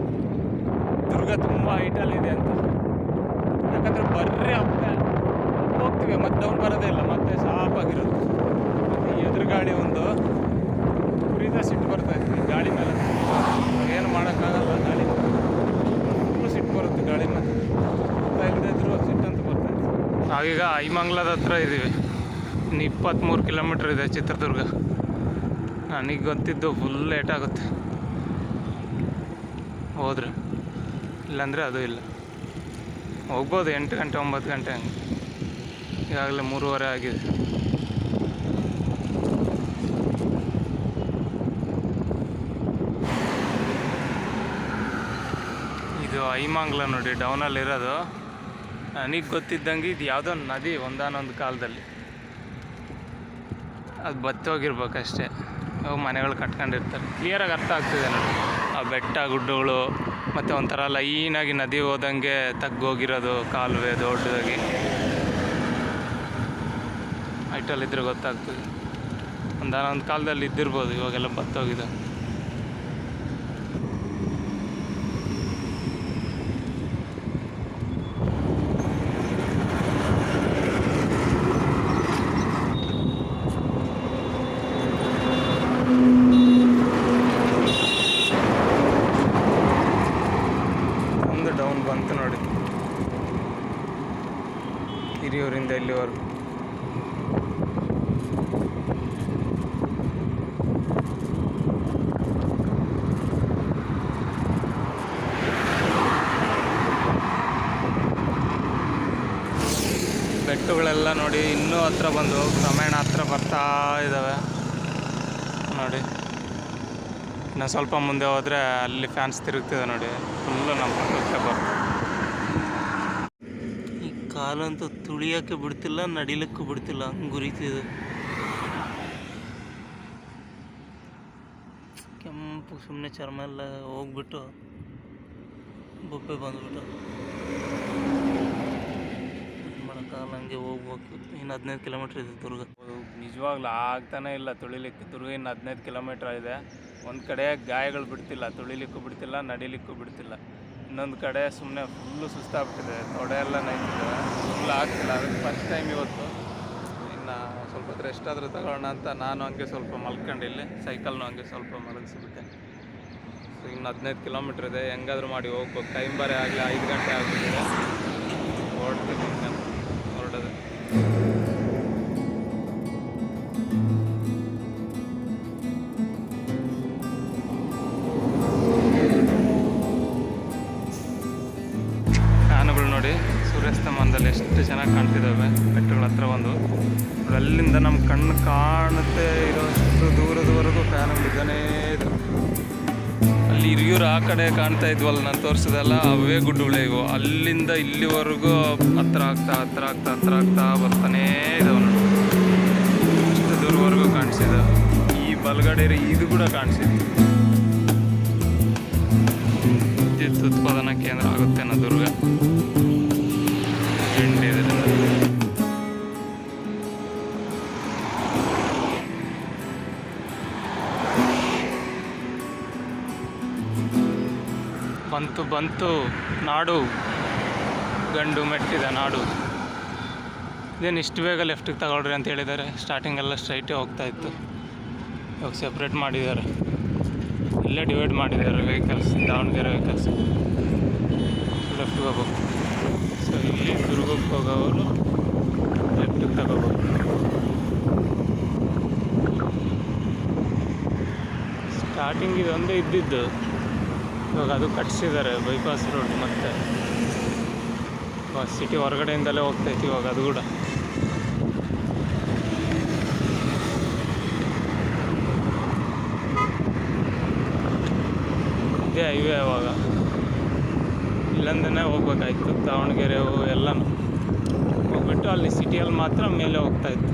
ದುರ್ಗ ತುಂಬ ಹೈಟಲ್ಲಿದೆ ಅಂತ. ಯಾಕಂದರೆ ಬರ್ರಿ ಅಪ್ಪ ಹೋಗ್ತೀವಿ, ಮತ್ತೆ ಡೌನ್ ಬರೋದೇ ಇಲ್ಲ, ಮತ್ತೆ ಸಾಪಾಗಿರುತ್ತೆ. ಮತ್ತು ಎದುರುಗಾಡಿ ಒಂದು ಕುರಿದ ಸಿಟ್ಟು ಬರ್ತಾಯಿತ್ತು ಈ ಗಾಳಿ ಮೇಲೆ. ಏನು ಮಾಡೋಕ್ಕಾಗಲ್ಲ, ಗಾಳಿ ತುಂಬ ಸಿಟ್ಟು ಬರುತ್ತೆ ಗಾಳಿ ಮೇಲೆ. ಇಲ್ಲದೆ ಇದ್ರೂ ಸಿಟ್ಟು ಅಂತ ಬರ್ತಾಯಿತ್ತು. ನಾವೀಗ ಐಮಂಗ್ಲದ ಹತ್ರ ಇದ್ದೀವಿ. ಇನ್ನು 23 ಕಿಲೋಮೀಟ್ರ್ ಇದೆ ಚಿತ್ರದುರ್ಗ. ನನಗೆ ಗೊತ್ತಿದ್ದು ಫುಲ್ ಲೇಟ್ ಆಗುತ್ತೆ ಹೋದರೆ, ಇಲ್ಲಾಂದರೆ ಅದು ಇಲ್ಲ. ಹೋಗ್ಬೋದು 8 ಗಂಟೆ 9 ಗಂಟೆ ಹಂಗೆ. ಈಗಾಗಲೇ 3:15 ಆಗಿದೆ. ಇದು ಐಮಂಗ್ಲ ನೋಡಿ, ಡೌನಲ್ಲಿರೋದು. ನನಗೆ ಗೊತ್ತಿದ್ದಂಗೆ ಇದು ಯಾವುದೋ ನದಿ ಒಂದಾನೊಂದು ಕಾಲದಲ್ಲಿ, ಅದು ಬತ್ತೋಗಿರ್ಬೇಕಷ್ಟೇ. ಮನೆಗಳು ಕಟ್ಕೊಂಡಿರ್ತಾರೆ. ಕ್ಲಿಯರಾಗಿ ಅರ್ಥ ಆಗ್ತಿದೆ ನೋಡಿ, ಆ ಬೆಟ್ಟ ಗುಡ್ಡಗಳು, ಮತ್ತು ಒಂಥರ ಲೈನಾಗಿ ನದಿ ಹೋದಂಗೆ ತಗ್ಗೋಗಿರೋದು ಕಾಲುವೆ ದೊಡ್ಡದಾಗಿ. ಹೈಟಲ್ಲಿದ್ದರೆ ಗೊತ್ತಾಗ್ತದೆ. ಒಂದಾನೊಂದು ಕಾಲದಲ್ಲಿ ಇದ್ದಿರ್ಬೋದು, ಇವಾಗೆಲ್ಲ ಬತ್ತೋಗಿದೆ. ಡೌನ್ ಬಂತು ನೋಡಿ, ಹಿರಿಯೂರಿಂದ ಇಲ್ಲಿವರೆಗೂ. ಬೆಟ್ಟಗಳೆಲ್ಲ ನೋಡಿ ಇನ್ನೂ ಹತ್ರ ಬಂದು ಕ್ರಮೇಣ ಹತ್ರ ಬರ್ತಾ ಇದ್ದಾವೆ ನೋಡಿ. ಇನ್ನು ಸ್ವಲ್ಪ ಮುಂದೆ ಹೋದರೆ ಅಲ್ಲಿ ಫ್ಯಾನ್ಸ್ ತಿರುಗ್ತಿದೆ ನೋಡಿ, ಫುಲ್ಲು ನಮ್ಮ ಪಕ್ಕಕ್ಕೆ ಬರ್ತದೆ. ಈ ಕಾಲಂತೂ ತುಳಿಯೋಕ್ಕೆ ಬಿಡ್ತಿಲ್ಲ, ನಡಿಲಿಕ್ಕೂ ಬಿಡ್ತಿಲ್ಲ, ಹಂಗೆ ಉರಿತಿದೆ. ಕೆಂಪು ಸುಮ್ಮನೆ ಚರ್ಮ ಎಲ್ಲ ಹೋಗ್ಬಿಟ್ಟು ಬೊಬ್ಬೆ ಬಂದ್ಬಿಟ್ಟು ಮಾಡೋಕ್ಕಾಗಲ್ಲ, ಹಂಗೆ ಹೋಗ್ಬೇಕು. ಇನ್ನು 15 ಕಿಲೋಮೀಟ್ರ್ ಇದೆ ದುರ್ಗ. ನಿಜವಾಗ್ಲೂ ಆಗ್ತಾನೆ ಇಲ್ಲ ತುಳಿಲಿಕ್ಕೆ. ದುರ್ಗ ಇನ್ನು 15 ಕಿಲೋಮೀಟ್ರ್ ಇದೆ. ಒಂದು ಕಡೆ ಗಾಯಗಳು ಬಿಡ್ತಿಲ್ಲ, ತುಳಿಲಿಕ್ಕೂ ಬಿಡ್ತಿಲ್ಲ, ನಡಿಲಿಕ್ಕೂ ಬಿಡ್ತಿಲ್ಲ. ಇನ್ನೊಂದು ಕಡೆ ಸುಮ್ಮನೆ ಫುಲ್ಲು ಸುಸ್ತಾಗ್ಬಿಟ್ಟಿದೆ, ತೊಡೆ ಎಲ್ಲ ನೈತಿದೆ, ಫುಲ್ ಆಗ್ತಿಲ್ಲ. ಅದಕ್ಕೆ ಫಸ್ಟ್ ಟೈಮ್ ಇವತ್ತು ಇನ್ನು ಸ್ವಲ್ಪ ಹೊತ್ತು ರೆಸ್ಟ್ ಆದರೂ ತಗೊಳ್ಳೋಣ ಅಂತ ನಾನು ಹಂಗೆ ಸ್ವಲ್ಪ ಮಲ್ಕೊಂಡು ಇಲ್ಲಿ ಸೈಕಲ್ನು ಹಂಗೆ ಸ್ವಲ್ಪ ಮಲಗಿಸ್ಬಿಟ್ಟೆ. ಸೊ ಇನ್ನು 15 ಕಿಲೋಮೀಟ್ರ್ ಇದೆ, ಹೆಂಗಾದ್ರೂ ಮಾಡಿ ಹೋಗ್ಬೇಕು. ಟೈಮ್ ಬರೇ ಆಗಲಿ 5 ಗಂಟೆ ಆಗ್ಬಿಟ್ಟಿದೆ. ಹೊರಡ್ತೀನಿ ಹೊರಡೋದು. ಫ್ಯಾನುಗಳು ನೋಡಿ ಸೂರ್ಯಾಸ್ತಮಾನದಲ್ಲಿ ಎಷ್ಟು ಚೆನ್ನಾಗಿ ಕಾಣ್ತಿದ್ದಾವೆ ಬೆಟ್ಟಗಳ ಹತ್ರ ಒಂದು. ಅಲ್ಲಿಂದ ನಮ್ಮ ಕಣ್ಣು ಕಾಣುತ್ತೆ ಇರೋಷ್ಟು ದೂರದವರೆಗೂ ಫ್ಯಾನುಗಳು ಇದ್ದಾನೇ ಇದೆ. ಅಲ್ಲಿ ಹಿರಿಯೂರು ಆ ಕಡೆ ಕಾಣ್ತಾ ಇದ್ವಲ್ಲ ನಾನು ತೋರಿಸೋದಲ್ಲ, ಅವೇ ಗುಡ್ಡಗಳೇ ಇವು. ಅಲ್ಲಿಂದ ಇಲ್ಲಿವರೆಗೂ ಹತ್ರ ಆಗ್ತಾ ಬರ್ತಾನೇ ಇದಾವೆ ನೋಡಿ. ಅಷ್ಟು ದೂರವರೆಗೂ ಕಾಣಿಸಿದ. ಈ ಬಲಗಡೆ ಇದು ಕೂಡ ಕಾಣಿಸಿದೆ. ವಿದ್ಯುತ್ ಉತ್ಪಾದನಾ ಕೇಂದ್ರ ಆಗುತ್ತೆ ಅನ್ನೋ ದುರ್ಗ ಬಂತು ನಾಡು ಗಂಡು ಮೆಟ್ಟಿದ ನಾಡು. ಇದೇನು ಇಷ್ಟು ಬೇಗ ಲೆಫ್ಟಿಗೆ ತಗೊಳ್ರಿ ಅಂತ ಹೇಳಿದ್ದಾರೆ. ಸ್ಟಾರ್ಟಿಂಗೆಲ್ಲ ಸ್ಟ್ರೈಟೇ ಹೋಗ್ತಾ ಇತ್ತು, ಇವಾಗ ಸೆಪ್ರೇಟ್ ಮಾಡಿದ್ದಾರೆ. ಇಲ್ಲೇ ಡಿವೈಡ್ ಮಾಡಿದ್ದಾರೆ ವೆಹಿಕಲ್ಸ್, ದಾವಣಗೆರೆ ವೆಹಿಕಲ್ಸ್ ಲೆಫ್ಟಿಗೆ ಹೋಗ್ಬೇಕು. ಸೊ ಇಲ್ಲಿ ದುರ್ಗಕ್ಕೆ ಹೋಗೋರು ಲೆಫ್ಟಿಗೆ ತಗೋಬೇಕು. ಸ್ಟಾರ್ಟಿಂಗ್ ಇದೊಂದೇ ಇದ್ದಿದ್ದು, ಇವಾಗ ಅದು ಕಟ್ಸಿದ್ದಾರೆ ಬೈಪಾಸ್ ರೋಡ್. ಮತ್ತು ಸಿಟಿ ಹೊರಗಡೆಯಿಂದಲೇ ಹೋಗ್ತೈತಿ ಇವಾಗ ಅದು ಕೂಡ. ಇದೇ ಹೈವೇ ಅವಾಗ, ಇಲ್ಲಂದೇ ಹೋಗ್ಬೇಕಾಯ್ತು. ದಾವಣಗೆರೆ ಎಲ್ಲನೂ ಹೋಗ್ಬಿಟ್ಟು ಅಲ್ಲಿ ಸಿಟಿಯಲ್ಲಿ ಮಾತ್ರ ಮೇಲೆ ಹೋಗ್ತಾಯಿತ್ತು.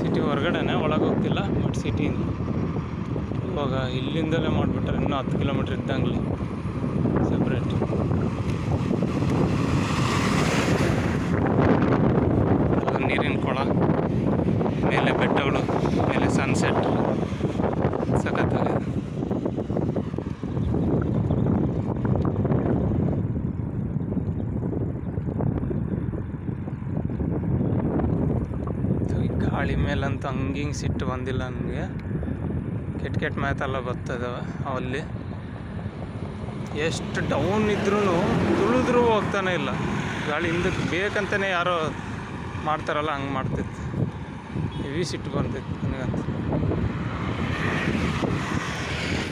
ಸಿಟಿ ಹೊರಗಡೆನೇ, ಒಳಗೆ ಹೋಗ್ತಿಲ್ಲ. ಬಟ್ ಸಿಟಿಯಿಂದ ಇವಾಗ ಇಲ್ಲಿಂದಲೇ ಮಾಡಿಬಿಟ್ರೆ ಇನ್ನೂ 10 ಕಿಲೋಮೀಟ್ರ್ ಇದ್ದಂಗೆ ಸಪ್ರೇಟ್. ನೀರಿನ ಕೊಳ, ಮೇಲೆ ಬೆಟ್ಟಗಳು, ಮೇಲೆ ಸನ್ಸೆಟ್ ಸಖತ್ತಾಗಿದೆ. ಈ ಗಾಳಿ ಮೇಲಂತೂ ಹಂಗಿಂಗೆ ಸಿಟ್ಟು ಬಂದಿಲ್ಲ ನನಗೆ. ಕೆಟ್ಟ ಮಾತೆಲ್ಲ ಬರ್ತಾಯಿದ್ದಾವೆ ಅಲ್ಲಿ. ಎಷ್ಟು ಡೌನ್ ಇದ್ರೂ ತುಳಿದ್ರೂ ಹೋಗ್ತಾನೆ ಇಲ್ಲ ಗಾಳಿ. ಹಿಂದಕ್ಕೆ ಬೇಕಂತಲೇ ಯಾರೋ ಮಾಡ್ತಾರಲ್ಲ, ಹಂಗೆ ಮಾಡ್ತಿತ್ತು. ಹೆವಿ ಸಿಟ್ಟು ಬಂದಿತ್ತು ನನಗಂತ.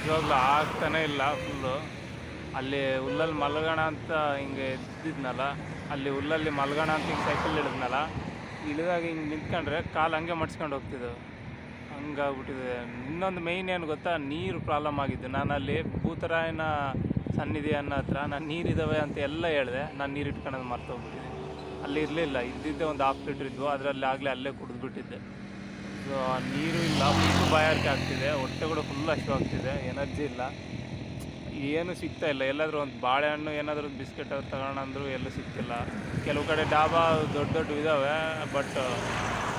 ಇವಾಗಲೂ ಆಗ್ತಾನೆ ಇಲ್ಲ ಫುಲ್ಲು. ಅಲ್ಲಿ ಹುಲ್ಲಲ್ಲಿ ಮಲ್ಗೋಣ ಅಂತ ಹಿಂಗೆ ಎದ್ದಿದ್ನಲ್ಲ, ಅಲ್ಲಿ ಹುಲ್ಲಲ್ಲಿ ಮಲ್ಗೋಣ ಅಂತ ಹಿಂಗೆ ಸೈಕಲ್ ಇಳಿದ್ನಲ್ಲ, ಇಳಿದಾಗ ಹಿಂಗೆ ನಿಂತ್ಕೊಂಡ್ರೆ ಕಾಲು ಹಂಗೆ ಮಡ್ಸ್ಕೊಂಡು ಹೋಗ್ತಿದ್ದೆವು. ಹಂಗಾಗ್ಬಿಟ್ಟಿದೆ. ಇನ್ನೊಂದು ಮೇಯ್ನ್ ಏನು ಗೊತ್ತಾ, ನೀರು ಪ್ರಾಬ್ಲಮ್ ಆಗಿದ್ದು. ನಾನು ಅಲ್ಲಿ ಭೂತರಾಯನ ಸನ್ನಿಧಿ ಅನ್ನೋ ಹತ್ರ ನಾನು ನೀರಿದ್ದಾವೆ ಅಂತ ಎಲ್ಲ ಹೇಳಿದೆ. ನಾನು ನೀರು ಇಟ್ಕೊಳ್ಳೋದು ಮರ್ತೋಗ್ಬಿಟ್ಟಿದ್ದೆ. ಅಲ್ಲಿ ಇರಲಿಲ್ಲ, ಇದ್ದಿದ್ದೆ ಒಂದು 1/2 ಲೀಟ್ರ್ ಇದ್ವು, ಅದರಲ್ಲಿ ಆಗಲೇ ಅಲ್ಲೇ ಕುಡಿದ್ಬಿಟ್ಟಿದ್ದೆ. ಸೊ ನೀರು ಇಲ್ಲ, ಫುಲ್ಲು ಬಾಯಾರಿಕೆ ಆಗ್ತಿದೆ, ಹೊಟ್ಟೆ ಕೂಡ ಫುಲ್ ಹಸಿವಾಗ್ತಿದೆ, ಎನರ್ಜಿ ಇಲ್ಲ, ಏನೂ ಸಿಗ್ತಾಯಿಲ್ಲ. ಎಲ್ಲಾದರೂ ಒಂದು ಬಾಳೆಹಣ್ಣು ಏನಾದರೂ ಒಂದು ಬಿಸ್ಕೆಟ್ ಅವ್ರು ತಗೋಣ ಅಂದರೂ ಎಲ್ಲೂ ಸಿಗ್ತಿಲ್ಲ. ಕೆಲವು ಕಡೆ ಡಾಬಾ ದೊಡ್ಡ ಇದ್ದಾವೆ, ಬಟ್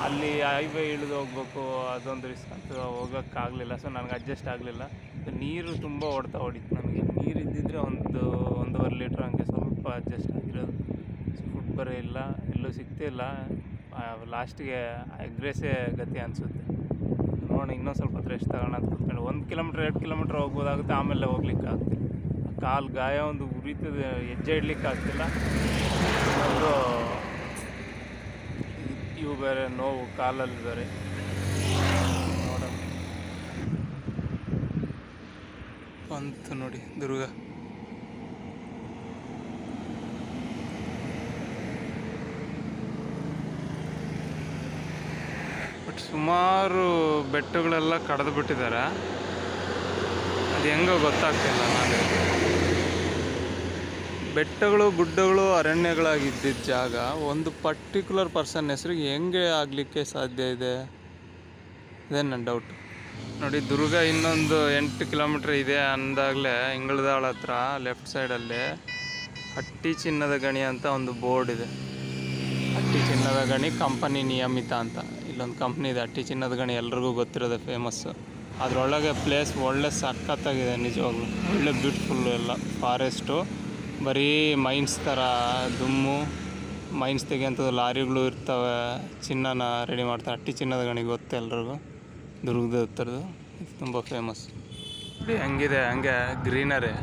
ಅಲ್ಲಿ ಹೈವೇ ಇಳಿದು ಹೋಗ್ಬೇಕು, ಅದೊಂದು ರಿಸ್ಕ್ ಅಂತ ಹೋಗೋಕ್ಕಾಗಲಿಲ್ಲ. ಸೊ ನನಗೆ ಅಡ್ಜಸ್ಟ್ ಆಗಲಿಲ್ಲ. ನೀರು ತುಂಬ ಹೊಡಿತು ನನಗೆ. ನೀರು ಇದ್ದಿದ್ದರೆ 1.5 ಲೀಟ್ರ್ ಹಂಗೆ ಸ್ವಲ್ಪ ಅಡ್ಜಸ್ಟ್ ಆಗಿರೋದು. ಫುಡ್ ಬರೀ ಇಲ್ಲ, ಎಲ್ಲೂ ಸಿಗ್ತಿಲ್ಲ. ಲಾಸ್ಟಿಗೆ ಎಗ್ ರೈಸೇ ಗತಿ ಅನಿಸುತ್ತೆ. ನೋಡಿ ಇನ್ನೊಂದು ಸ್ವಲ್ಪ ಹೊತ್ತು ರೆಸ್ಟ್ ತಗೋಣ ಅಂತ ಕೂತ್ಕೊಂಡು 1 ಕಿಲೋಮೀಟ್ರ್ 2 ಕಿಲೋಮೀಟ್ರ್ ಹೋಗ್ಬೋದಾಗುತ್ತೆ. ಆಮೇಲೆ ಹೋಗ್ಲಿಕ್ಕೆ ಆಗ್ತಿಲ್ಲ. ಕಾಲು ಗಾಯ ಒಂದು ಉರಿತದೆ, ಹೆಜ್ಜೆ ಇಡ್ಲಿಕ್ಕೆ ಆಗ್ತಿಲ್ಲ. ಒಂದು ಇವು ಬೇರೆ ನೋವು ಕಾಲಲ್ಲಿ ಬೇರೆ. ನೋಡೋಣ ಬಂತು ನೋಡಿ ದುರ್ಗ. ಬಟ್ ಸುಮಾರು ಬೆಟ್ಟಗಳೆಲ್ಲ ಕಡ್ದು ಬಿಟ್ಟಿದ್ದಾರೆ. ಅದು ಹೆಂಗೋ ಗೊತ್ತಾಗ್ತಿಲ್ಲ ನನಗೆ. ಬೆಟ್ಟಗಳು ಗುಡ್ಡಗಳು ಅರಣ್ಯಗಳಾಗಿದ್ದಿದ್ದ ಜಾಗ ಒಂದು ಪರ್ಟಿಕ್ಯುಲರ್ ಪರ್ಸನ್ ಹೆಸರಿಗೆ ಹೆಂಗೆ ಆಗಲಿಕ್ಕೆ ಸಾಧ್ಯ ಇದೆ, ಇದೇ ನನ್ನ ಡೌಟು. ನೋಡಿ ದುರ್ಗ ಇನ್ನೊಂದು 8 ಕಿಲೋಮೀಟ್ರ್ ಇದೆ ಅಂದಾಗಲೇ ಇಂಗಳದಾಳ ಹತ್ರ ಲೆಫ್ಟ್ ಸೈಡಲ್ಲಿ ಹಟ್ಟಿ ಚಿನ್ನದ ಗಣಿ ಅಂತ ಒಂದು ಬೋರ್ಡ್ ಇದೆ. ಹಟ್ಟಿ ಚಿನ್ನದ ಗಣಿ ಕಂಪನಿ ನಿಯಮಿತ ಅಂತ ಇಲ್ಲೊಂದು ಕಂಪ್ನಿ ಇದೆ. ಹಟ್ಟಿ ಚಿನ್ನದ ಗಣಿ ಎಲ್ರಿಗೂ ಗೊತ್ತಿರೋದೆ, ಫೇಮಸ್ಸು. ಅದರೊಳಗೆ ಪ್ಲೇಸ್ ಒಳ್ಳೆ ಸಖತ್ತಾಗಿದೆ ನಿಜವಾಗ್ಲೂ. ಒಳ್ಳೆ ಬ್ಯೂಟಿಫುಲ್ಲು, ಎಲ್ಲ ಫಾರೆಸ್ಟು, ಬರೀ ಮೈನ್ಸ್ ಥರ ದುಮ್ಮು, ಮೈನ್ಸ್ ತೆಗೆಯಂಥದ್ದು ಲಾರಿಗಳು ಇರ್ತವೆ, ಚಿನ್ನನ ರೆಡಿ ಮಾಡ್ತಾರೆ. ಹಟ್ಟಿ ಚಿನ್ನದ ಗಣಿ ಗೊತ್ತು ಎಲ್ರಿಗೂ, ದುರ್ಗದ ಹತ್ರದ್ದು, ಇದು ತುಂಬ ಫೇಮಸ್. ಹೆಂಗಿದೆ ಹಂಗೆ ಗ್ರೀನರಿ,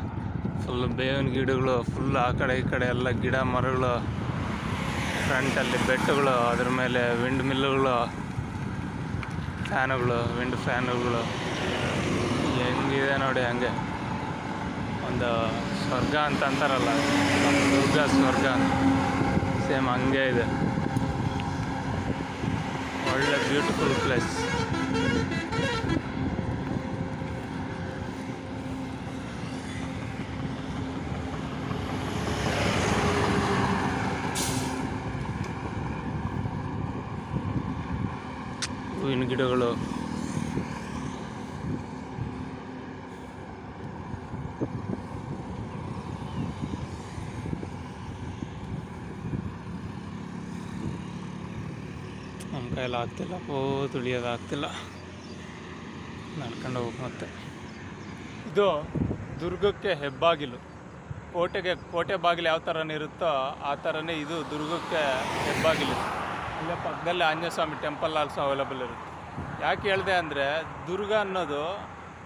ಫುಲ್ ಬೇವಿನ ಗಿಡಗಳು, ಫುಲ್ ಆ ಕಡೆ ಈ ಕಡೆ ಎಲ್ಲ ಗಿಡ ಮರಗಳು, ಫ್ರಂಟಲ್ಲಿ ಬೆಟ್ಟಗಳು, ಅದ್ರ ಮೇಲೆ ವಿಂಡ್ ಮಿಲ್ಲುಗಳು, ಫ್ಯಾನುಗಳು, ವಿಂಡ್ ಫ್ಯಾನುಗಳು, ಹೆಂಗಿದೆ ನೋಡಿ. ಹಂಗೆ ಒಂದು ಸ್ವರ್ಗ ಅಂತ ಅಂತಾರಲ್ಲ, ದುರ್ಗ ಸ್ವರ್ಗ, ಸೇಮ್ ಹಂಗೆ ಇದೆ. ಒಳ್ಳೆ ಬ್ಯೂಟಿಫುಲ್ ಪ್ಲೇಸ್. ಹೂವಿನ ಗಿಡಗಳು, ನಮ್ಮ ಕೈಯಲ್ಲಿ ಆಗ್ತಿಲ್ಲ, ತುಳಿಯೋದಾಗ್ತಿಲ್ಲ, ನಡ್ಕೊಂಡು ಹೋಗಿ. ಮತ್ತೆ ಇದು ದುರ್ಗಕ್ಕೆ ಹೆಬ್ಬಾಗಿಲು. ಕೋಟೆ ಬಾಗಿಲು ಯಾವ ಥರನೇ ಇರುತ್ತೋ ಆ ಥರನೇ ಇದು ದುರ್ಗಕ್ಕೆ ಹೆಬ್ಬಾಗಿಲು. ಅಲ್ಲೇ ಪಕ್ಕದಲ್ಲೇ ಆಂಜನೇಯ ಸ್ವಾಮಿ ಟೆಂಪಲ್ ಆಲ್ಸೋ ಅವೈಲಬಲ್ ಇರುತ್ತೆ. ಯಾಕೆ ಹೇಳಿದೆ ಅಂದರೆ, ದುರ್ಗ ಅನ್ನೋದು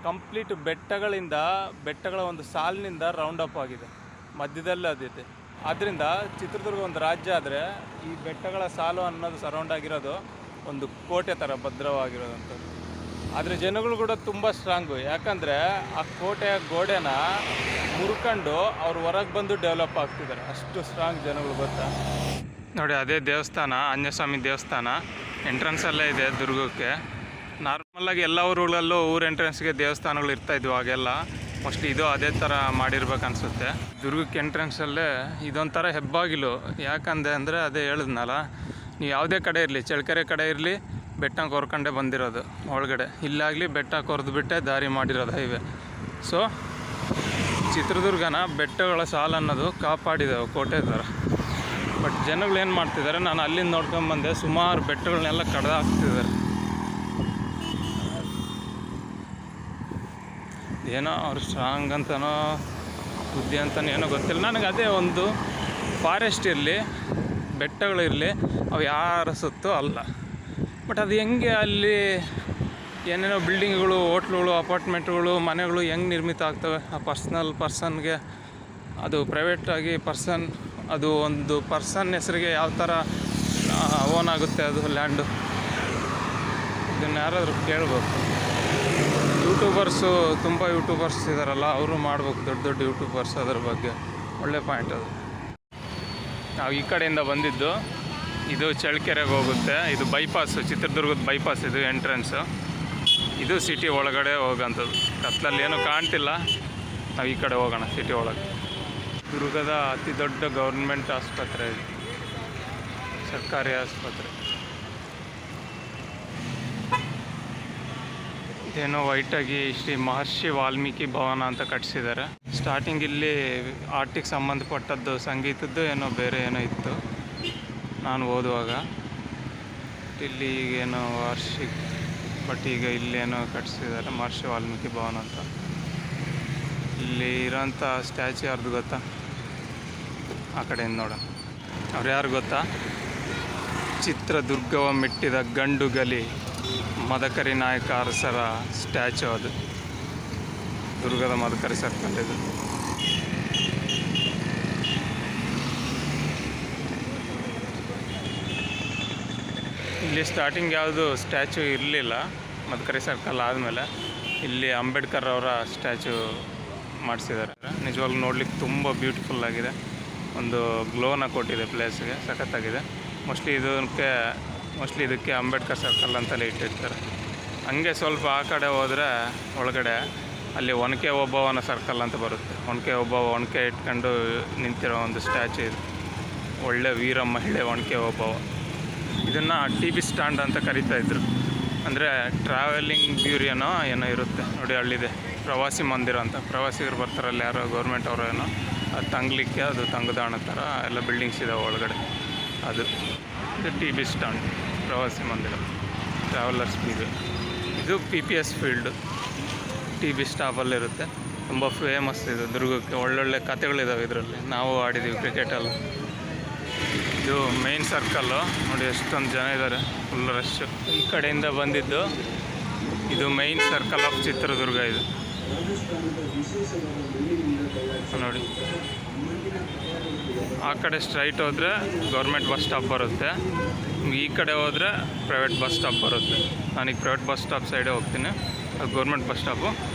ಕಂಪ್ಲೀಟ್ ಬೆಟ್ಟಗಳ ಒಂದು ಸಾಲಿನಿಂದ ರೌಂಡ್ ಅಪ್ ಆಗಿದೆ, ಮಧ್ಯದಲ್ಲಿ ಅದಿದೆ. ಆದ್ದರಿಂದ ಚಿತ್ರದುರ್ಗ ಒಂದು ರಾಜ್ಯ ಆದರೆ, ಈ ಬೆಟ್ಟಗಳ ಸಾಲು ಅನ್ನೋದು ಸರೌಂಡ್ ಆಗಿರೋದು ಒಂದು ಕೋಟೆ ಥರ ಭದ್ರವಾಗಿರೋದಂಥದ್ದು. ಆದರೆ ಜನಗಳು ಕೂಡ ತುಂಬ ಸ್ಟ್ರಾಂಗು, ಯಾಕಂದರೆ ಆ ಕೋಟೆಯ ಗೋಡೆನ ಮುರ್ಕೊಂಡು ಅವ್ರು ಹೊರಗೆ ಬಂದು ಡೆವಲಪ್ ಆಗ್ತಿದ್ದಾರೆ, ಅಷ್ಟು ಸ್ಟ್ರಾಂಗ್ ಜನಗಳು, ಗೊತ್ತಾ ನೋಡಿ. ಅದೇ ದೇವಸ್ಥಾನ, ಆಂಜನೇಯ ಸ್ವಾಮಿ ದೇವಸ್ಥಾನ ಎಂಟ್ರೆನ್ಸಲ್ಲೇ ಇದೆ ದುರ್ಗಕ್ಕೆ. ನಾರ್ಮಲಾಗಿ ಎಲ್ಲ ಊರುಗಳಲ್ಲೂ ಊರ ಎಂಟ್ರೆನ್ಸ್ಗೆ ದೇವಸ್ಥಾನಗಳು ಇರ್ತಾಯಿದ್ವು ಆಗೆಲ್ಲ. ಮೋಸ್ಟ್ಲಿ ಇದು ಅದೇ ಥರ ಮಾಡಿರ್ಬೇಕು ಅನಿಸುತ್ತೆ. ದುರ್ಗಕ್ಕೆ ಎಂಟ್ರೆನ್ಸಲ್ಲೇ ಇದೊಂಥರ ಹೆಬ್ಬಾಗಿಲು. ಯಾಕಂದರೆ ಅದೇ ಹೇಳಿದ್ನಲ್ಲ, ನೀವು ಯಾವುದೇ ಕಡೆ ಇರಲಿ, ಚಳ್ಳಕೆರೆ ಕಡೆ ಇರಲಿ, ಬೆಟ್ಟ ಕೊರ್ಕೊಂಡೇ ಬಂದಿರೋದು ಒಳಗಡೆ. ಇಲ್ಲಾಗಲಿ ಬೆಟ್ಟ ಕೊರೆದುಬಿಟ್ಟೆ ದಾರಿ ಮಾಡಿರೋದು ಹೈವೇ. ಸೊ ಚಿತ್ರದುರ್ಗನ ಬೆಟ್ಟಗಳ ಸಾಲು ಅನ್ನೋದು ಕಾಪಾಡಿದ್ದಾವೆ ಕೋಟೆ ಥರ. ಬಟ್ ಜನಗಳು ಏನು ಮಾಡ್ತಿದ್ದಾರೆ, ನಾನು ಅಲ್ಲಿಂದ ನೋಡ್ಕೊಂಬಂದೆ, ಸುಮಾರು ಬೆಟ್ಟಗಳನ್ನೆಲ್ಲ ಕಡ್ದು ಹಾಕ್ತಿದ್ದಾರೆ. ಏನೋ ಅವ್ರು ಸ್ಟ್ರಾಂಗ್ ಅಂತನೋ ಬುದ್ಧಿ ಅಂತನೋ ಏನೋ ಗೊತ್ತಿಲ್ಲ ನನಗೆ. ಅದೇ ಒಂದು ಫಾರೆಸ್ಟ್ ಇರಲಿ, ಬೆಟ್ಟಗಳಿರಲಿ, ಅವು ಯಾರ ಸುತ್ತೋ ಅಲ್ಲ. ಬಟ್ ಅದು ಹೆಂಗೆ ಅಲ್ಲಿ ಏನೇನೋ ಬಿಲ್ಡಿಂಗ್ಗಳು, ಹೋಟ್ಲುಗಳು, ಅಪಾರ್ಟ್ಮೆಂಟ್ಗಳು, ಮನೆಗಳು ಹೆಂಗೆ ನಿರ್ಮಿತ ಆಗ್ತವೆ? ಆ ಪರ್ಸನ್ಗೆ ಅದು ಪ್ರೈವೇಟಾಗಿ ಅದು ಒಂದು ಪರ್ಸನ್ ಹೆಸರಿಗೆ ಯಾವ ಥರ ಓನ್ ಆಗುತ್ತೆ ಅದು ಲ್ಯಾಂಡು? ಇದನ್ನು ಯಾರಾದರೂ ಕೇಳ್ಬೇಕು. ತುಂಬ ಯೂಟ್ಯೂಬರ್ಸ್ ಇದ್ದಾರಲ್ಲ, ಅವರು ಮಾಡ್ಬೇಕು, ದೊಡ್ಡ ಯೂಟ್ಯೂಬರ್ಸ್ ಅದ್ರ ಬಗ್ಗೆ. ಒಳ್ಳೆ ಪಾಯಿಂಟ್ ಅದು. ನಾವು ಈ ಕಡೆಯಿಂದ ಬಂದಿದ್ದು, ಇದು ಚಳ್ಳಕೆರೆಗೆ ಹೋಗುತ್ತೆ. ಇದು ಬೈಪಾಸು, ಚಿತ್ರದುರ್ಗದ ಬೈಪಾಸ್ ಇದು ಎಂಟ್ರೆನ್ಸು. ಇದು ಸಿಟಿ ಒಳಗಡೆ ಹೋಗೋಂಥದ್ದು. ಕತ್ತಲಲ್ಲಿ ಏನೂ ಕಾಣ್ತಿಲ್ಲ, ನಾವು ಈ ಕಡೆ ಹೋಗೋಣ ಸಿಟಿ ಒಳಗೆ. ದುರ್ಗದ ಅತಿ ದೊಡ್ಡ ಗೌರ್ಮೆಂಟ್ ಆಸ್ಪತ್ರೆ ಇದು, ಸರ್ಕಾರಿ ಆಸ್ಪತ್ರೆ. ಇದೇನೋ ವೈಟಾಗಿ ಶ್ರೀ ಮಹರ್ಷಿ ವಾಲ್ಮೀಕಿ ಭವನ ಅಂತ ಕಟ್ಟಿಸಿದ್ದಾರೆ. ಸ್ಟಾರ್ಟಿಂಗ್ ಇಲ್ಲಿ ಆರ್ಟಿಗೆ ಸಂಬಂಧಪಟ್ಟದ್ದು, ಸಂಗೀತದ್ದು ಏನೋ ಬೇರೆ ಏನೋ ಇತ್ತು ನಾನು ಓದುವಾಗ. ಇಲ್ಲಿ ಈಗೇನೋ ವಾರ್ಷಿಕ, ಬಟ್ ಈಗ ಇಲ್ಲೇನೋ ಕಟ್ಟಿಸಿದ್ದಾರೆ ಮಹರ್ಷಿ ವಾಲ್ಮೀಕಿ ಭವನ ಅಂತ. ಇಲ್ಲಿ ಇರೋಂಥ ಸ್ಟ್ಯಾಚ್ಯೂ ಯಾರ್ದು ಗೊತ್ತಾ? ಆ ಕಡೆಯಿಂದ ನೋಡೋಣ. ಅವ್ರು ಯಾರು ಗೊತ್ತಾ? ಚಿತ್ರದುರ್ಗವ ಮೆಟ್ಟಿದ ಗಂಡು ಗಲಿ ಮದಕರಿ ನಾಯಕ ಅರಸರ ಸ್ಟ್ಯಾಚ್ಯೂ ಅದು. ದುರ್ಗದ ಮದಕರಿ ಸರ್ಕಲ್ ಇದು. ಇಲ್ಲಿ ಸ್ಟಾರ್ಟಿಂಗ್ ಯಾವುದು ಸ್ಟ್ಯಾಚ್ಯೂ ಇರಲಿಲ್ಲ, ಮದಕರಿ ಸರ್ಕಲ್ ಆದಮೇಲೆ ಇಲ್ಲಿ ಅಂಬೇಡ್ಕರ್ ಅವರ ಸ್ಟ್ಯಾಚ್ಯೂ ಮಾಡಿಸಿದ್ದಾರೆ. ನಿಜವಾಗ್ಲೂ ನೋಡ್ಲಿಕ್ಕೆ ತುಂಬ ಬ್ಯೂಟಿಫುಲ್ ಆಗಿದೆ. ಒಂದು ಗ್ಲೋನ ಕೊಟ್ಟಿದೆ ಪ್ಲೇಸ್ಗೆ, ಸಖತ್ತಾಗಿದೆ. ಮೋಸ್ಟ್ಲಿ ಇದಕ್ಕೆ ಅಂಬೇಡ್ಕರ್ ಸರ್ಕಲ್ ಅಂತಲೇ ಇಟ್ಟಿರ್ತಾರೆ. ಹಂಗೆ ಸ್ವಲ್ಪ ಆ ಕಡೆ ಹೋದರೆ ಒಳಗಡೆ ಅಲ್ಲಿ ಒನಕೆ ಓಬವ್ವನ ಸರ್ಕಲ್ ಅಂತ ಬರುತ್ತೆ. ಒನಕೆ ಓಬವ್ವ ಒನಕೆ ಇಟ್ಕೊಂಡು ನಿಂತಿರೋ ಒಂದು ಸ್ಟ್ಯಾಚ್ಯೂ ಇದು. ಒಳ್ಳೆ ವೀರ ಮಹಿಳೆ ಒನಕೆ ಓಬವ್ವ. ಇದನ್ನು TB ಸ್ಟ್ಯಾಂಡ್ ಅಂತ ಕರಿತಾಯಿದ್ರು. ಅಂದರೆ ಟ್ರಾವೆಲಿಂಗ್ ಬ್ಯೂರಿಯನೋ ಏನೋ ಇರುತ್ತೆ ನೋಡಿ, ಅಲ್ಲಿದೆ ಪ್ರವಾಸಿ ಮಂದಿರ ಅಂತ. ಪ್ರವಾಸಿಗರು ಬರ್ತಾರಲ್ಲ ಯಾರೋ ಗೌರ್ಮೆಂಟ್ ಅವರು ಏನೋ, ಅದು ತಂಗಲಿಕ್ಕೆ, ಅದು ತಂಗುದಾಣ ಥರ ಎಲ್ಲ ಬಿಲ್ಡಿಂಗ್ಸ್ ಇದಾವೆ ಒಳಗಡೆ. ಅದು TB ಸ್ಟ್ಯಾಂಡ್, ಪ್ರವಾಸಿ ಮಂದಿರ, ಟ್ರಾವೆಲರ್ಸ್ ಬೀದಿ. ಇದು PPS ಫೀಲ್ಡು, TB ಸ್ಟಾಪಲ್ಲಿರುತ್ತೆ. ತುಂಬ ಫೇಮಸ್ ಇದು ದುರ್ಗಕ್ಕೆ. ಒಳ್ಳೊಳ್ಳೆ ಕಥೆಗಳಿದ್ದಾವೆ ಇದರಲ್ಲಿ. ನಾವು ಆಡಿದ್ದೀವಿ ಕ್ರಿಕೆಟಲ್ಲಿ. ಇದು ಮೇನ್ ಸರ್ಕಲ್ಲು ನೋಡಿ, ಎಷ್ಟೊಂದು ಜನ ಇದ್ದಾರೆ, ಫುಲ್ ರಶ್. ಈ ಕಡೆಯಿಂದ ಬಂದಿದ್ದು ಇದು ಮೈನ್ ಸರ್ಕಲ್ ಆಫ್ ಚಿತ್ರದುರ್ಗ. ಇದು ನೋಡಿ, ಆ ಕಡೆ ಸ್ಟ್ರೈಟ್ ಹೋದರೆ ಗೌರ್ಮೆಂಟ್ ಬಸ್ ಸ್ಟಾಪ್ ಬರುತ್ತೆ, ಈ ಕಡೆ ಹೋದರೆ ಪ್ರೈವೇಟ್ ಬಸ್ ಸ್ಟಾಪ್ ಬರುತ್ತೆ. ನಾನೀಗ ಪ್ರೈವೇಟ್ ಬಸ್ ಸ್ಟಾಪ್ ಸೈಡೇ ಹೋಗ್ತೀನಿ, ಅದು ಗೌರ್ಮೆಂಟ್ ಬಸ್ ಸ್ಟಾಪು.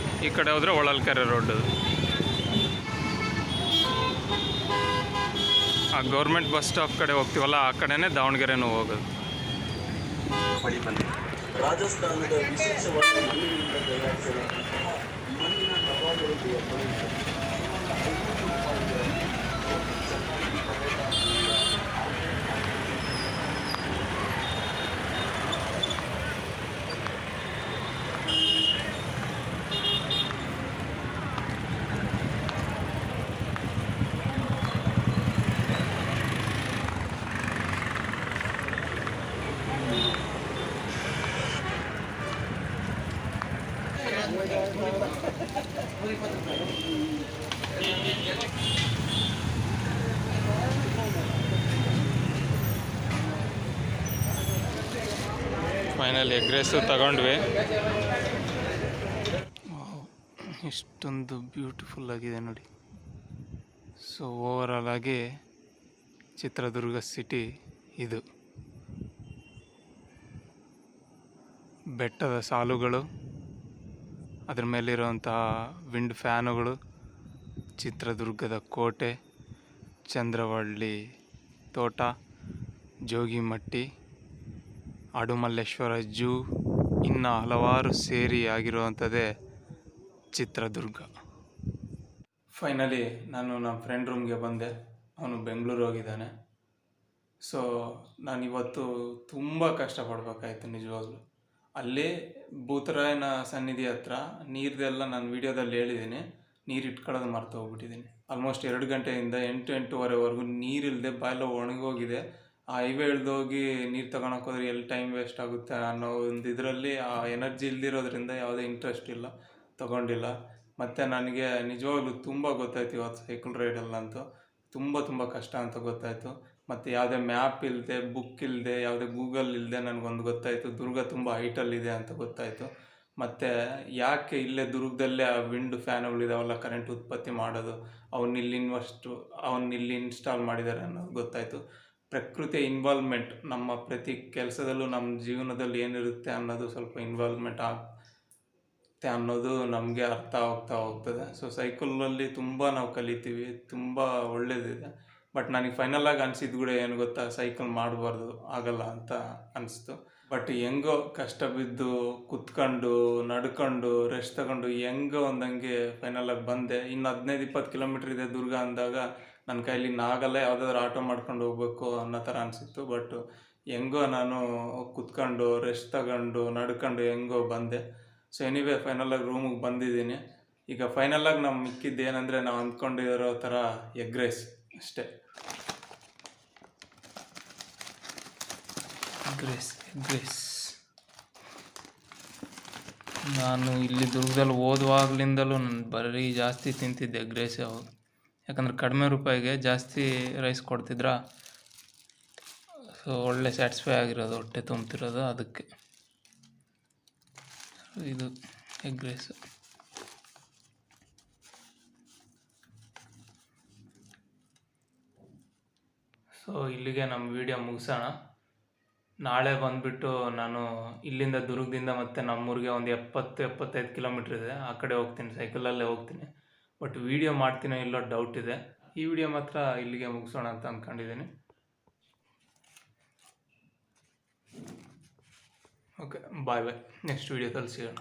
ಈ ಕಡೆ ಹೋದರೆ ಹೊಳಲ್ಕೆರೆ ರೋಡ್. ಅದು ಆ ಗೌರ್ಮೆಂಟ್ ಬಸ್ ಸ್ಟಾಪ್ ಕಡೆ ಹೋಗ್ತೀವಲ್ಲ, ಆ ಕಡೆನೇ ದಾವಣಗೆರೆನೂ ಹೋಗೋದು.
ರಾಜಸ್ಥಾನದ ವಿಶೇಷವಾದ ಮಣ್ಣಿನಿಂದ ತಯಾರಿಸಿದ ಮಣ್ಣಿನ ಕಪಾಲುಗಳಿಗೆ
ಫೈನಲ್ ಎಗ್ ರೈಸು ತಗೊಂಡ್ವಿ. ಇಷ್ಟೊಂದು ಬ್ಯೂಟಿಫುಲ್ ಆಗಿದೆ ನೋಡಿ. ಸೊ ಓವರಾಲ್ ಆಗಿ ಚಿತ್ರದುರ್ಗ ಸಿಟಿ ಇದು. ಬೆಟ್ಟದ ಸಾಲುಗಳು, ಅದ್ರ ಮೇಲಿರುವಂತಹ ವಿಂಡ್ ಫ್ಯಾನುಗಳು, ಚಿತ್ರದುರ್ಗದ ಕೋಟೆ, ಚಂದ್ರವಳ್ಳಿ ತೋಟ, ಜೋಗಿಮಟ್ಟಿ, ಆಡುಮಲ್ಲೇಶ್ವರ ಜೂ, ಇನ್ನು ಹಲವಾರು ಸೇರಿ ಆಗಿರುವಂಥದ್ದೇ ಚಿತ್ರದುರ್ಗ. ಫೈನಲಿ ನಾನು ನಮ್ಮ ಫ್ರೆಂಡ್ ರೂಮ್ಗೆ ಬಂದೆ. ಅವನು ಬೆಂಗಳೂರು ಹೋಗಿದ್ದಾನೆ. ಸೊ ನಾನಿವತ್ತು ತುಂಬ ಕಷ್ಟಪಡ್ಬೇಕಾಯ್ತು ನಿಜವಾಗ್ಲೂ. ಅಲ್ಲಿ ಭೂತರಾಯನ ಸನ್ನಿಧಿ ಹತ್ರ ನೀರ್ದೆಲ್ಲ ನಾನು ವೀಡಿಯೋದಲ್ಲಿ ಹೇಳಿದ್ದೀನಿ, ನೀರು ಇಟ್ಕೊಳ್ಳೋದು ಮರ್ತು ಹೋಗ್ಬಿಟ್ಟಿದ್ದೀನಿ. ಆಲ್ಮೋಸ್ಟ್ 2 ಗಂಟೆಯಿಂದ 8-8:30ವರೆಗೂ ನೀರಿಲ್ಲದೆ ಬಾಯೆಲ್ಲ ಒಣಗೋಗಿದೆ. ಆ ಹೈವೇ ಇಳ್ದೋಗಿ ನೀರು ತಗೊಳಕ್ಕೆ ಹೋದ್ರೆ ಎಲ್ಲಿ ಟೈಮ್ ವೇಸ್ಟ್ ಆಗುತ್ತೆ ಅನ್ನೋ ಒಂದು ಇದರಲ್ಲಿ ಆ ಎನರ್ಜಿ ಇಲ್ದಿರೋದ್ರಿಂದ ಯಾವುದೇ ಇಂಟ್ರೆಸ್ಟ್ ಇಲ್ಲ, ತಗೊಂಡಿಲ್ಲ. ಮತ್ತು ನನಗೆ ನಿಜವಾಗ್ಲೂ ತುಂಬ ಗೊತ್ತಾಯ್ತು ಇವತ್ತು ಸೈಕಲ್ ರೈಡಲ್ಲಂತೂ ತುಂಬ ಕಷ್ಟ ಅಂತ ಗೊತ್ತಾಯಿತು. ಮತ್ತು ಯಾವುದೇ ಮ್ಯಾಪ್ ಇಲ್ಲದೆ, ಬುಕ್ ಇಲ್ಲದೆ, ಯಾವುದೇ ಗೂಗಲ್ ಇಲ್ಲದೆ ನನಗೊಂದು ಗೊತ್ತಾಯಿತು, ದುರ್ಗ ತುಂಬ ಹೈಟಲ್ಲಿದೆ ಅಂತ ಗೊತ್ತಾಯಿತು. ಮತ್ತು ಯಾಕೆ ಇಲ್ಲೇ ದುರ್ಗದಲ್ಲೇ ಆ ವಿಂಡ್ ಫ್ಯಾನುಗಳಿದಾವಲ್ಲ ಕರೆಂಟ್ ಉತ್ಪತ್ತಿ ಮಾಡೋದು, ಅವನ್ನಿಲ್ಲಿ ಇನ್ಸ್ಟಾಲ್ ಮಾಡಿದ್ದಾರೆ ಅನ್ನೋದು ಗೊತ್ತಾಯಿತು. ಪ್ರಕೃತಿಯ ಇನ್ವಾಲ್ವ್ಮೆಂಟ್ ನಮ್ಮ ಪ್ರತಿ ಕೆಲಸದಲ್ಲೂ, ನಮ್ಮ ಜೀವನದಲ್ಲಿ ಏನಿರುತ್ತೆ ಅನ್ನೋದು ಸ್ವಲ್ಪ ಇನ್ವಾಲ್ವ್ಮೆಂಟ್ ಆಗುತ್ತೆ ಅನ್ನೋದು ನಮಗೆ ಅರ್ಥ ಹೋಗ್ತದೆ. ಸೊ ಸೈಕಲಲ್ಲಿ ತುಂಬ ನಾವು ಕಲಿತೀವಿ, ತುಂಬ ಒಳ್ಳೇದಿದೆ. ಬಟ್ ನನಗೆ ಫೈನಲಾಗಿ ಅನಿಸಿದ್ದು ಕೂಡ ಏನು ಗೊತ್ತಾ, ಸೈಕಲ್ ಮಾಡಬಾರ್ದು, ಆಗಲ್ಲ ಅಂತ ಅನಿಸ್ತು. ಬಟ್ ಹೆಂಗೋ ಕಷ್ಟ ಬಿದ್ದು ಕುತ್ಕೊಂಡು ನಡ್ಕೊಂಡು ರೆಸ್ಟ್ ತಗೊಂಡು ಹೆಂಗೋ ಒಂದಂಗೆ ಫೈನಲಾಗಿ ಬಂದೆ. ಇನ್ನು 15-20 ಕಿಲೋಮೀಟ್ರ್ ಇದೆ ದುರ್ಗ ಅಂದಾಗ ನನ್ನ ಕೈಲಿ ಆಗಲ್ಲ, ಯಾವುದಾದ್ರೂ ಆಟೋ ಮಾಡ್ಕೊಂಡು ಹೋಗ್ಬೇಕು ಅನ್ನೋ ಥರ ಅನಿಸಿತ್ತು. ಬಟ್ ಹೆಂಗೋ ನಾನು ಕುತ್ಕೊಂಡು ರೆಸ್ಟ್ ತಗೊಂಡು ನಡ್ಕೊಂಡು ಹೆಂಗೋ ಬಂದೆ. ಸೊ ಎನಿವೇ ಫೈನಲಾಗಿ ರೂಮಿಗೆ ಬಂದಿದ್ದೀನಿ. ಈಗ ಫೈನಲಾಗಿ ನಾವು ಮಿಕ್ಕಿದ್ದು ಏನಂದರೆ, ನಾವು ಅಂದ್ಕೊಂಡಿರೋ ಥರ ಎಗ್ ರೈಸ್ ಅಷ್ಟೇ. ಎಗ್ ರೈಸ್ ನಾನು ಇಲ್ಲಿ ದುರ್ಗದಲ್ಲಿ ಓದುವಾಗಲಿಂದಲೂ ನಾನು ಬರೀ ಜಾಸ್ತಿ ತಿಂತಿದ್ದೆ ಎಗ್ ರೈಸ್. ಯಾಕಂದರೆ ಕಡಿಮೆ ರೂಪಾಯಿಗೆ ಜಾಸ್ತಿ ರೈಸ್ ಕೊಡ್ತಿದ್ರ. ಸೊ ಒಳ್ಳೆ ಸ್ಯಾಟಿಸ್ಫೈ ಆಗಿರೋದು, ಹೊಟ್ಟೆ ತುಂಬ್ತಿರೋದು, ಅದಕ್ಕೆ ಇದು ಎಗ್ ರೈಸು. ಸೊ ಇಲ್ಲಿಗೆ ನಮ್ಮ ವಿಡಿಯೋ ಮುಗಿಸೋಣ. ನಾಳೆ ಬಂದುಬಿಟ್ಟು ನಾನು ಇಲ್ಲಿಂದ ದುರ್ಗದಿಂದ ಮತ್ತು ನಮ್ಮೂರಿಗೆ ಒಂದು 70-75 ಕಿಲೋಮೀಟ್ರ್ ಇದೆ, ಆ ಕಡೆ ಹೋಗ್ತೀನಿ, ಸೈಕಲಲ್ಲೇ ಹೋಗ್ತೀನಿ. ಬಟ್ ವೀಡಿಯೋ ಮಾಡ್ತೀನೋ ಇಲ್ಲೋ ಡೌಟ್ ಇದೆ. ಈ ವಿಡಿಯೋ ಮಾತ್ರ ಇಲ್ಲಿಗೆ ಮುಗಿಸೋಣ ಅಂತ ಅಂದ್ಕೊಂಡಿದ್ದೀನಿ. ಓಕೆ, ಬಾಯ್. ನೆಕ್ಸ್ಟ್ ವೀಡಿಯೋದಲ್ಲಿ ಸಿಗೋಣ.